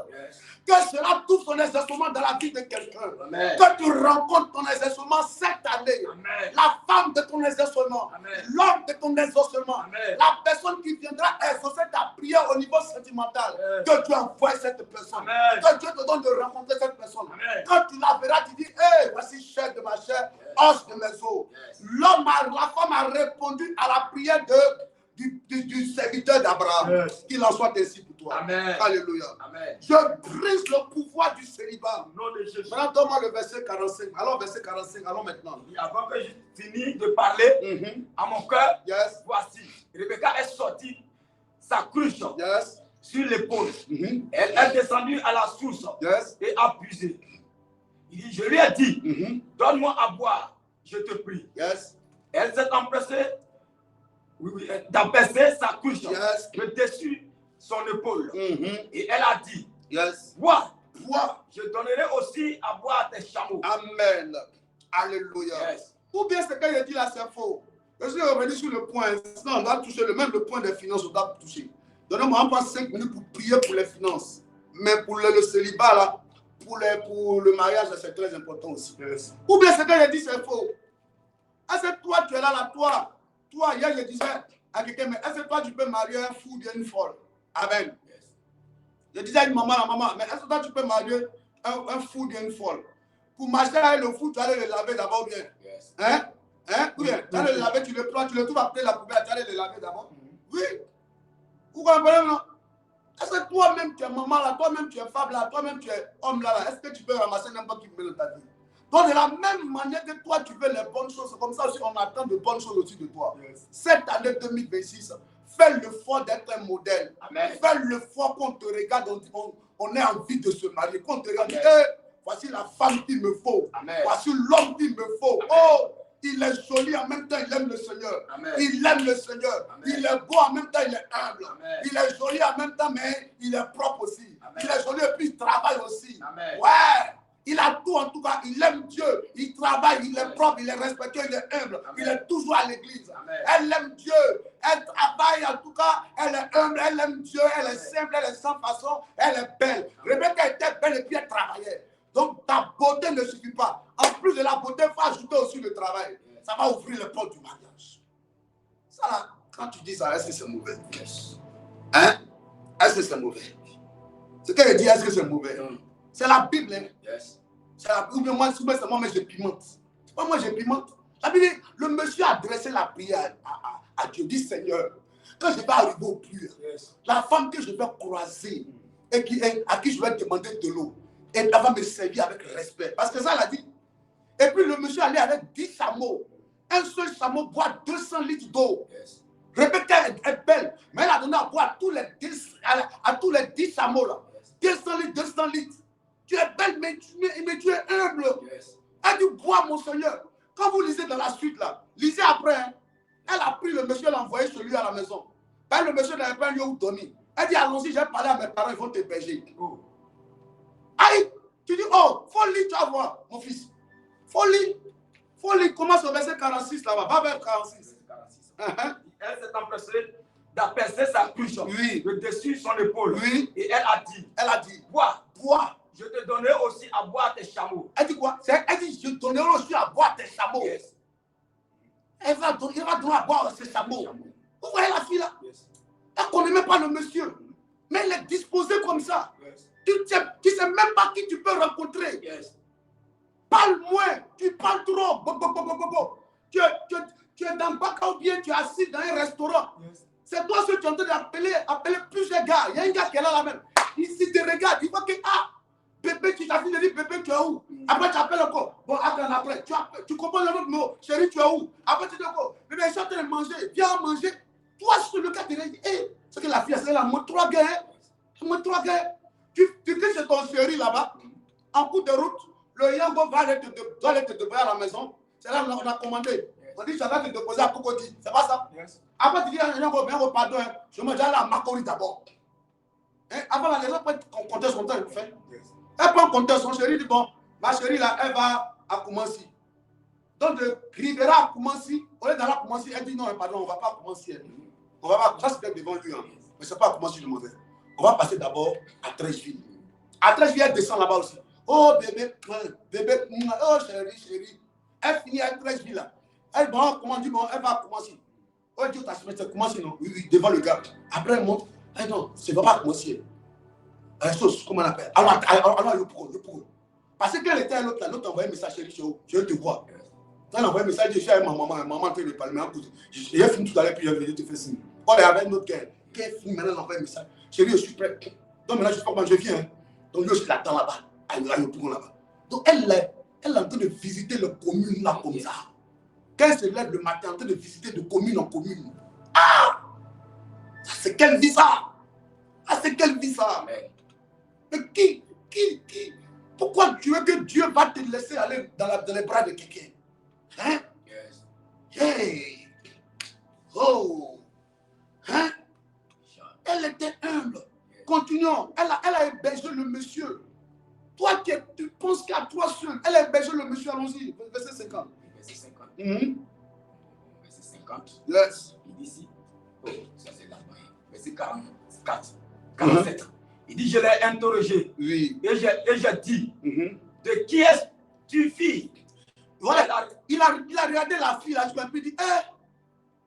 que cela trouve son exaucement dans la vie de quelqu'un. Que tu rencontres ton exaucement cette année. Amen. La femme de ton exaucement, l'homme de ton exaucement, la personne qui viendra exaucer ta prière au niveau sentimental. Que Dieu envoie cette personne. Que Dieu te donne de rencontrer cette personne. Quand tu la verras, tu dis, hé, voici chair de ma chair, os de mes os. La femme a répondu à la prière du serviteur d'Abraham. Qu'il en soit ainsi pour toi. Amen. Alléluia. Amen. Je brise le pouvoir du célibat. Maintenant, donne-moi le verset 45. Allons, verset 45. Allons maintenant. Avant que je finisse de parler à mon cœur, voici. Rebecca est sortie sa cruche sur l'épaule. Elle est descendue à la source et a puisé. Il dit, je lui ai dit, donne-moi à boire, je te prie. Elle s'est empressée. Oui, d'abaisser sa couche le dessus son épaule. Et elle a dit, bois, je donnerai aussi à boire à tes chameaux. Amen. Alléluia. Ou bien ce qu'il a dit là, c'est faux. Je suis revenu sur le point. Sinon, on va toucher le point des finances, on doit toucher. Donnez-moi encore 5 minutes pour prier pour les finances. Mais pour le célibat, là, pour le mariage, c'est très important aussi. Ou bien ce qu'il a dit, c'est faux. Est-ce que toi, tu es là, toi, hier, je disais à quelqu'un, mais est-ce que toi, tu peux marier un fou ou une folle? Amen. Je disais à une maman, mais est-ce que toi, tu peux marier un fou ou une folle? Pour marcher avec le fou, tu allais le laver d'abord bien. Hein? Ou bien, tu allais le laver, tu le prends, tu le trouves après la poubelle, tu allais le laver d'abord. Oui. Vous comprenez, non? Est-ce que toi-même, tu es maman là, toi-même, tu es femme là, toi-même, tu es homme là, est-ce que tu peux ramasser n'importe qui dans ta vie? Donc, de la même manière que toi, tu veux les bonnes choses, comme ça aussi, on attend de bonnes choses aussi de toi. Cette année 2026, fais l'effort d'être un modèle. Amen. Fais l'effort qu'on te regarde, on ait envie de se marier. Qu'on te regarde, hey, voici la femme qu'il me faut. Amen. Voici l'homme qu'il me faut. Amen. Oh, il est joli, en même temps, il aime le Seigneur. Amen. Il aime le Seigneur. Amen. Il est beau, en même temps, il est humble. Amen. Il est joli, en même temps, mais il est propre aussi. Amen. Il est joli, et puis il travaille aussi. Amen. Ouais. Il a tout en tout cas, il aime Dieu, il travaille, il est propre, il est respectueux, il est humble, il est toujours à l'église. Elle aime Dieu, elle travaille en tout cas, elle est humble, elle aime Dieu, elle est simple, elle est sans façon, elle est belle. Rebecca était belle et puis elle travaillait. Donc ta beauté ne suffit pas. En plus de la beauté, il faut ajouter aussi le travail. Ça va ouvrir les portes du mariage. Ça là, quand tu dis ça, est-ce que c'est mauvais? Hein? Est-ce que c'est mauvais? Ce qu'elle dit, est-ce que c'est mauvais? C'est la Bible. Hein? C'est la Bible. Moi, c'est moi, mais je pimente. C'est pas moi, je pimente. La Bible, le monsieur a adressé la prière à Dieu. Dit, Seigneur, quand je vais arriver au puits, la femme que je vais croiser et à qui je vais demander de l'eau, elle va me servir avec respect. Parce que ça, elle a dit. Et puis, le monsieur allait avec 10 chameaux. Un seul chameau boit 200 litres d'eau. Rebecca est belle, mais elle a donné à boire à tous les 10 chameaux là. 200 litres, 200 litres. Tu es belle, mais tu es humble. Elle dit, bois, mon Seigneur. Quand vous lisez dans la suite, là, lisez après. Hein, elle a pris le monsieur, l'a envoyé chez lui à la maison. Le monsieur n'avait pas un lieu où dormir. Elle dit, allons-y, j'ai parlé à mes parents, ils vont t'héberger. Aïe, tu dis, oh, folie, tu vas voir, mon fils. Folie, commence au verset 46 là-bas. Va vers 46. Elle s'est empressée d'apercer sa cruche, le dessus son épaule. Oui. Et elle a dit, bois. Je te donnerai aussi à boire tes chameaux. Elle dit quoi? Elle dit, je te donnerai aussi à boire tes chameaux. Il va donner à boire ses chameaux. Vous voyez la fille là? Elle ne connaît même pas le monsieur. Mais elle est disposée comme ça. Yes. Tu ne sais même pas qui tu peux rencontrer. Yes. Parle moins, tu parles trop. Tu es dans Baka ou bien tu es assis dans un restaurant. Yes. C'est toi ce que tu es en train d'appeler plusieurs gars. Il y a un gars qui est là même. Il te regarde, il voit que bébé, tu t'as fini de dire bébé, tu es où? Après tu appelles encore. Bon, après, tu comprends le autre mot. Chérie, tu es où? Après tu dis encore, bébé, je suis en train de manger, viens manger. Toi, sur le cas, tu dis, c'est que la fille, c'est la montre 3 gars. Elle montre 3 gars. Tu dis c'est ton chéri là-bas, en cours de route, le Yango doit aller te déposer à la maison. C'est là qu'on a commandé. On dit, ça va te déposer à Cocody. C'est pas ça? Yes. Après, tu dis, Yango, pardon, je me dis à la Macori d'abord. Avant, la maison peut compter son temps, elle fait. Yes. Elle peut compter son chéri, dit, bon, ma chérie là, elle va à Koumassi. Donc, de Rivera à Koumassi, au lieu d'aller à Koumassi, elle dit, non, pardon, on ne va pas à Koumassi. On va pas, ça c'était devant lui, hein. Mais ce n'est pas à Koumassi le mauvais. On va passer d'abord à Trècheville. À Trècheville, elle descend là-bas aussi. Oh bébé, oh chérie. Elle finit à Trècheville là. Elle, bon, comment on dit, bon, elle va à Koumassi. Oh Dieu, t'as c'est Koumassi, non? Oui, devant le gars. Après, elle monte. Elle non, c'est pas à Koumassi. Comment on appelle? Alors, le pro. Parce que quand elle était à l'autre, l'autre envoyé un message, chérie, je te vois. Quand elle envoyé un message, je suis avec ma maman en train de parler. J'ai fini tout à l'heure, puis je vais te faire signe. Quand elle est avec une autre gars, quand elle finit, maintenant, elle envoie un message. Chérie, je suis prêt. Donc maintenant, je sais pas comment je viens. Hein. Donc lui aussi, l'attend là-bas. Elle est là-bas. Donc elle est en train de visiter le commune là comme ça. Quand elle se lève le matin, en train de visiter de commune en commune. Ah! Ça, c'est quelle vie ça? Ah, c'est quelle vie ça? Mais qui? Pourquoi tu veux que Dieu va te laisser aller dans les bras de quelqu'un? Hein? Yes. Hey! Oh! Hein? Elle était humble. Continuons. Elle a hébergé le monsieur. Toi, tu penses qu'à toi seul. Elle a hébergé le monsieur. Allons-y. Verset 50. Verset 50. Verset 50. Yes. Il dit ici. Oh, ça c'est là. Verset 44. 47. Il dit, je l'ai interrogé. Oui. Et j'ai dit, de qui es-tu fille? Voilà. Il a regardé la fille là, il dit,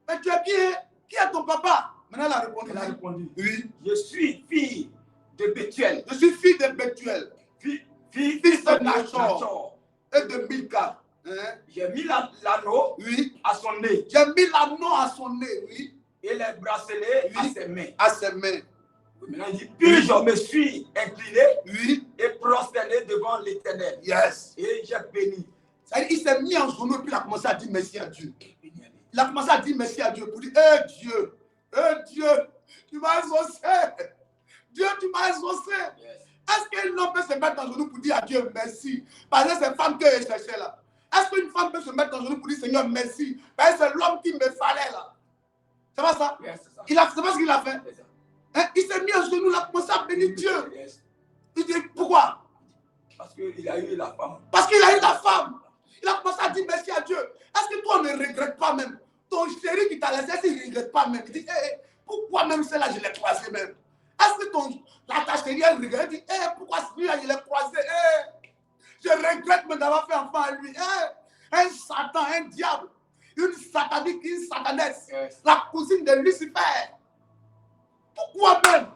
mais tu es bien. Qui est ton papa? Maintenant, elle a répondu. Oui. Je suis fille de Bethuel. Je suis fille de Bethuel. Fille de Nachor. Et de Milka. Hein? J'ai mis l'anneau à son nez. J'ai mis l'anneau à son nez, oui. Et les bracelets à ses mains. À ses mains. Maintenant, il dit, puis je me suis incliné et prosterné devant l'Éternel. Yes. Et j'ai béni. Il s'est mis en genou et puis il a commencé à dire merci à Dieu. Il a commencé à dire merci à Dieu pour dire, Dieu, Dieu, tu m'as exaucé. Dieu, tu m'as exaucé. Yes. Est-ce qu'un homme peut se mettre en genou pour dire à Dieu merci? Parce que c'est une femme que je cherchais là. Est-ce qu'une femme peut se mettre en genou pour dire Seigneur merci? Parce que c'est l'homme qui me fallait là. C'est pas ça? Yes, c'est ça. C'est pas ce qu'il a fait. Hein? Il s'est mis en genou, il a commencé à bénir Dieu. Yes. Il dit pourquoi? Parce qu'il a eu la femme. Parce qu'il a eu la femme. Il a commencé à dire merci à Dieu. Est-ce que toi ne regrettes pas même? Ton chéri qui t'a laissé, il ne regrette pas même. Il dit, pourquoi même celle-là, je l'ai croisé même? Est-ce que ta chérie, elle regrette? Il dit, pourquoi celui-là, je l'ai croisé? Je regrette même d'avoir fait enfant à lui. Un Satan, un diable, une satanique, une satanesse, la cousine de Lucifer. Pourquoi même?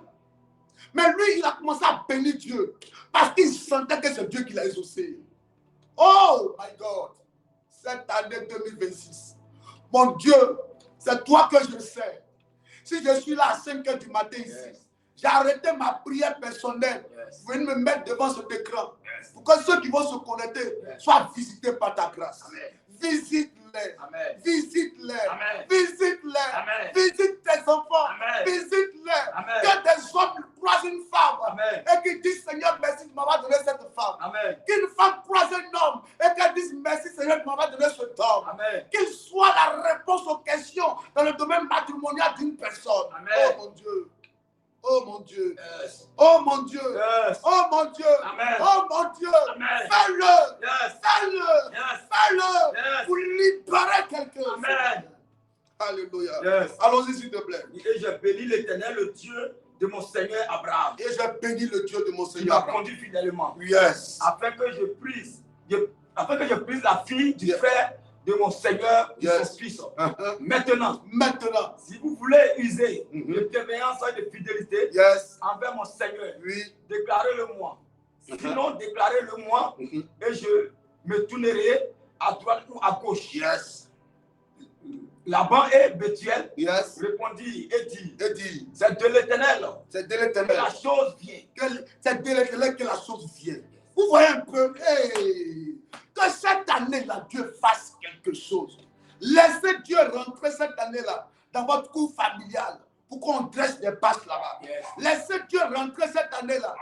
Mais lui, il a commencé à bénir Dieu parce qu'il sentait que c'est Dieu qui l'a exaucé. Oh my God, cette année 2026, mon Dieu, c'est toi que je sais. Si je suis là à 5 h du matin ici, j'ai arrêté ma prière personnelle pour venir me mettre devant cet écran. Pour que ceux qui vont se connecter soient visités par ta grâce. Visite-les. Visite-les. Visite-les. Visite tes enfants. Visite-les. Que des hommes croisent une femme et qu'ils disent Seigneur, merci de m'avoir donné cette femme. Qu'une femme croise un homme et qu'elle dise merci Seigneur de m'avoir donné cet homme. Qu'il soit la réponse aux questions dans le domaine matrimonial d'une personne. Oh mon Dieu. Oh mon Dieu. Yes. Oh mon Dieu. Yes. Oh mon Dieu. Amen. Oh mon Dieu. Fais-le. Yes. Fais-le. Yes. Fais-le. Yes. Pour libérer quelqu'un. Amen. Alléluia. Yes. Allons-y s'il te plaît. Et j'ai béni l'Éternel, le Dieu de mon Seigneur Abraham. Et j'ai béni le Dieu de mon Seigneur. Il m'a conduit fidèlement. Yes. Afin que je prise la fille du frère de mon Seigneur et son Fils. Maintenant, si vous voulez user de bienveillance et de fidélité envers mon Seigneur, déclarez-le moi. Sinon, déclarez-le moi et je me tournerai à droite ou à gauche. Laban et Bethuel répondit et dit, c'est de l'Éternel que la chose vient. C'est de l'Éternel que la chose vient. Vous voyez un peu, que cette année-là, Dieu fasse quelque chose. Laissez Dieu rentrer cette année-là dans votre cour familial pour qu'on dresse des bâches là-bas. Laissez Dieu rentrer cette année-là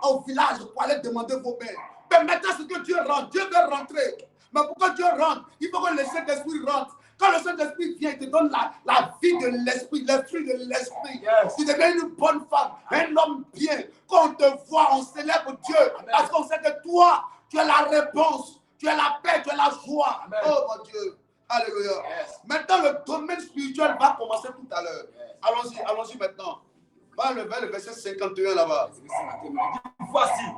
au village pour aller demander vos mains. Permettez ce que Dieu rentre. Dieu veut rentrer. Mais pourquoi Dieu rentre? Il faut que le Saint-Esprit rentre. Quand le Saint-Esprit vient, il te donne la vie de l'esprit, les fruits de l'esprit. Tu deviens une bonne femme, un homme bien. Quand on te voit, on célèbre Dieu. Parce qu'on sait que toi, tu as la réponse, tu as la paix, tu as la joie. Oh mon Dieu. Alléluia. Maintenant, le domaine spirituel va commencer tout à l'heure. Allons-y maintenant. Va le verset 51 là-bas.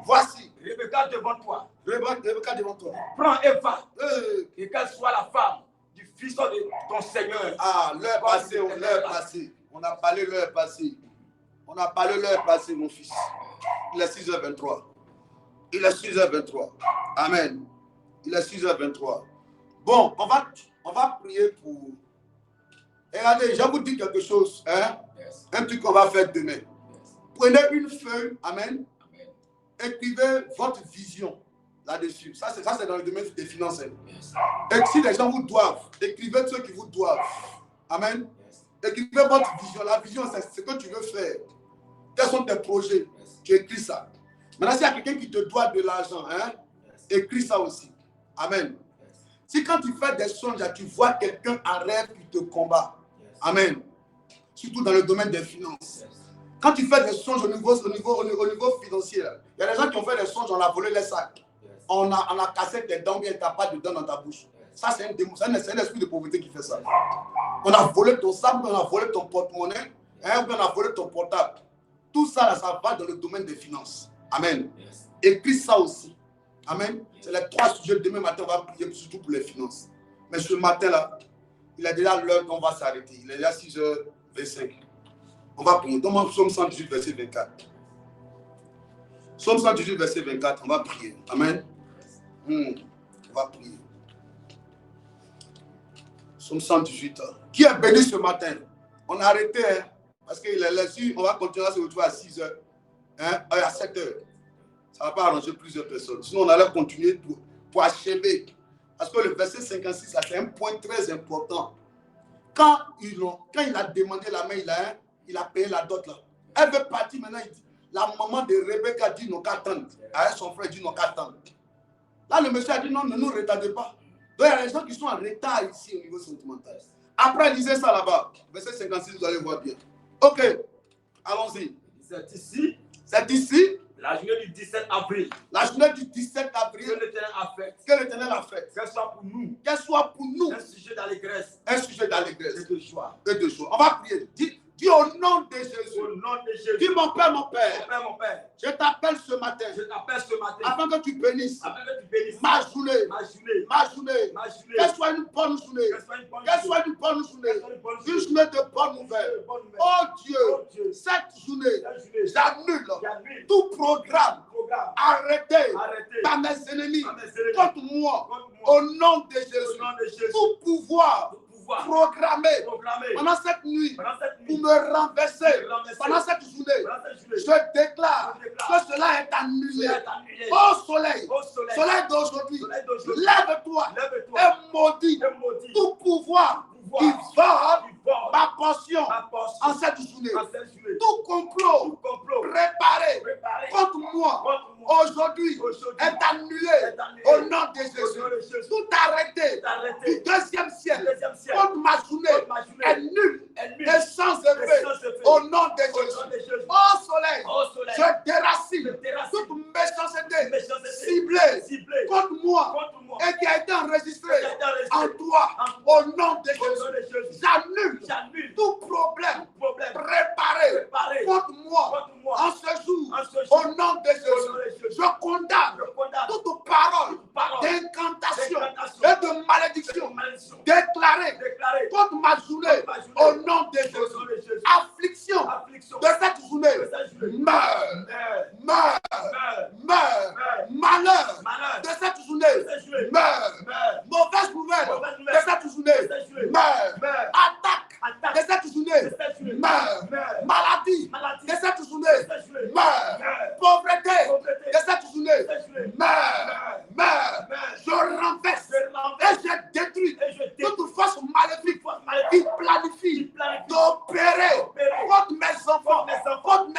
Voici. Rebecca devant toi. Rebecca devant toi. Prends et va. Et qu'elle soit la femme du fils de ton Seigneur. L'heure passée. On a parlé l'heure passée. Mon fils. Il est 6h23. Amen. Il est 6h23. Bon, on va prier pour... Et regardez, je vous dis quelque chose. Un truc qu'on va faire demain. Prenez une feuille. Amen. Écrivez votre vision là-dessus. Ça, c'est dans le domaine des finances. Et si les gens vous doivent, écrivez ceux qui vous doivent. Amen. Écrivez votre vision. La vision, c'est ce que tu veux faire. Quels sont tes projets? Tu écris ça. Maintenant, s'il y a quelqu'un qui te doit de l'argent, écris ça aussi. Amen. Si quand tu fais des songes, tu vois quelqu'un en rêve qui te combat. Amen. Surtout dans le domaine des finances. Quand tu fais des songes au niveau financier, il y a des gens qui ont fait des songes, on a volé les sacs. On a cassé tes dents, bien tu n'as pas de dents dans ta bouche. Ça, c'est un esprit de pauvreté qui fait ça. On a volé ton sac, on a volé ton porte-monnaie, on a volé ton portable. Tout ça, là, ça va dans le domaine des finances. Amen. Écris ça aussi. Amen. C'est les 3 sujets. Demain matin, on va prier surtout pour les finances. Mais ce matin-là, il est déjà l'heure qu'on va s'arrêter. Il est déjà 6h25. On va prier. Dans Psaume 118, verset 24. Psaume 118, verset 24. On va prier. Amen. On va prier. Psaume 118. Qui est béni ce matin? On a arrêté, parce qu'il est là-dessus. On va continuer à se retrouver à 6h. À 7h. Ça ne va pas arranger plusieurs personnes. Sinon, on allait continuer pour achever. Parce que le verset 56, c'est un point très important. Quand il a demandé la main, il a payé la dot là. Elle veut partir maintenant. La maman de Rebecca dit non qu'à attendre. Son frère dit non qu'à attendre. Là, le monsieur a dit non, ne nous retardez pas. Donc, il y a des gens qui sont en retard ici au niveau sentimental. Après, lisez ça là-bas. Verset 56, vous allez voir bien. Ok, allons-y. C'est ici. La journée du 17 avril. La journée du 17 avril. Que l'Éternel a fait. Que l'Éternel a fait. Qu'elle soit pour nous. Qu'elle soit pour nous. Un sujet d'allégresse. Un sujet d'allégresse. Et de joie. Et de joie. On va prier. Dis au nom de Jésus. Au nom de Jésus. Dis mon Père, mon Père. Mon Père, mon Père. Je t'appelle ce matin. Je t'appelle ce matin. Afin que tu bénisses. Afin que tu bénisses. Ma journée. Ma journée. Ma journée. Ma journée. Qu'elle soit une bonne journée. Qu'elle soit une bonne journée. Une journée de bonnes nouvelles. Oh Dieu. Cette journée. J'annule tout programme arrêté par mes ennemis contre moi. Au nom de Jésus. Tout pouvoir programmé pendant cette nuit pour me renverser pendant cette journée. Je déclare que cela est annulé. Ô soleil, soleil d'aujourd'hui, lève-toi et maudis tout pouvoir qui va ma portion en cette journée. Tout complot préparé contre moi aujourd'hui est annulé au nom de Jésus. Tout arrêté du deuxième ciel contre ma journée est nul et sans effet au nom de Jésus. Ô soleil, je déracine toute méchanceté ciblée contre moi et qui a été enregistrée en toi au nom de Jésus. J'annule tout problème préparé contre moi en ce jour au nom de Jésus. Je condamne toute parole d'incantation et de malédiction au nom de Jésus. Affliction de cette journée, meurs. Malheur de cette journée, meurs. Mauvaise nouvelle de cette journée, meurs. Attaque de cette journée, meurs. Maladie de cette journée, meurs. Pauvreté de cette journée, meurs. Je renverse et je détruis toute force maléfique qui planifie d'opérer contre mes enfants, contre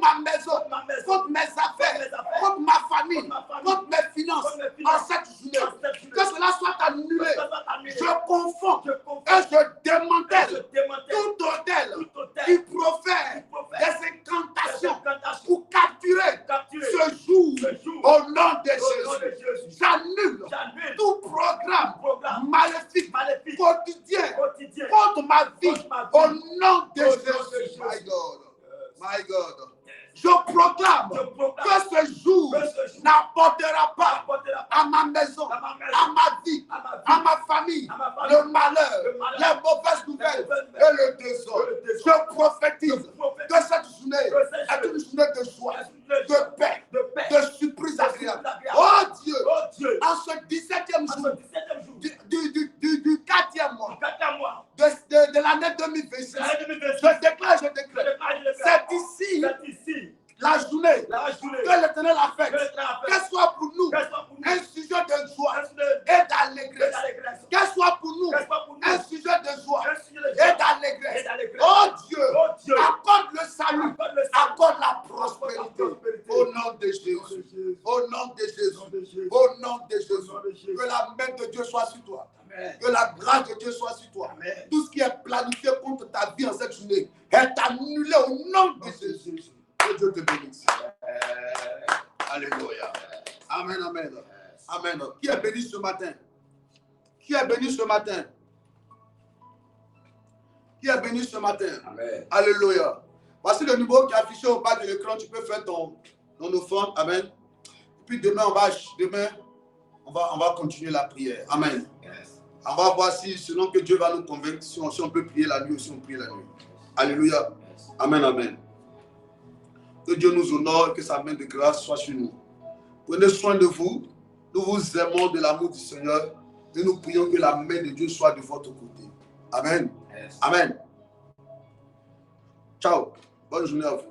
ma maison, contre mes affaires, contre ma famille, contre mes finances en cette journée. Que cela soit annulé. Je confonds et je démantèle tout hôtel qui profère des incantations pour capturer ce jour au nom de Jésus. J'annule tout programme maléfique quotidien contre ma vie au nom de Jésus. My God. Je proclame que ce jour n'apportera pas à ma maison, à ma vie, à ma famille, le malheur, les mauvaises nouvelles et le désordre. Je prophétise que cette journée est une journée de joie, de paix, de surprise agréable. Oh Dieu, en ce 17e jour du 4e mois de l'année 2026, je déclare, c'est ici la journée que l'Éternel a faite, qu'elle soit pour nous un sujet de joie et d'allégresse, qu'elle soit pour nous un sujet de joie et d'allégresse. Oh Dieu, accorde le salut, accorde la prospérité au nom de Jésus, au nom de Jésus, au nom de Jésus. Que la main de Dieu soit sur toi. Que la grâce de Dieu soit sur toi. Tout ce qui est planifié contre ta vie en cette journée est annulé au nom de Jésus. Que Dieu te bénisse. Alléluia. Amen, amen. Amen. Qui est béni ce matin? Qui est béni ce matin? Qui est béni ce matin? Amen. Alléluia. Voici le numéro qui est affiché au bas de l'écran. Tu peux faire ton offrande. Amen. Et puis demain, on va continuer la prière. Amen. Yes. On va voir si, selon que Dieu va nous convaincre, si on peut prier la nuit ou si on prie la nuit. Alléluia. Yes. Amen, amen. Que Dieu nous honore et que sa main de grâce soit sur nous. Prenez soin de vous. Nous vous aimons de l'amour du Seigneur et nous prions que la main de Dieu soit de votre côté. Amen. Yes. Amen. Ciao. Bonne journée à vous.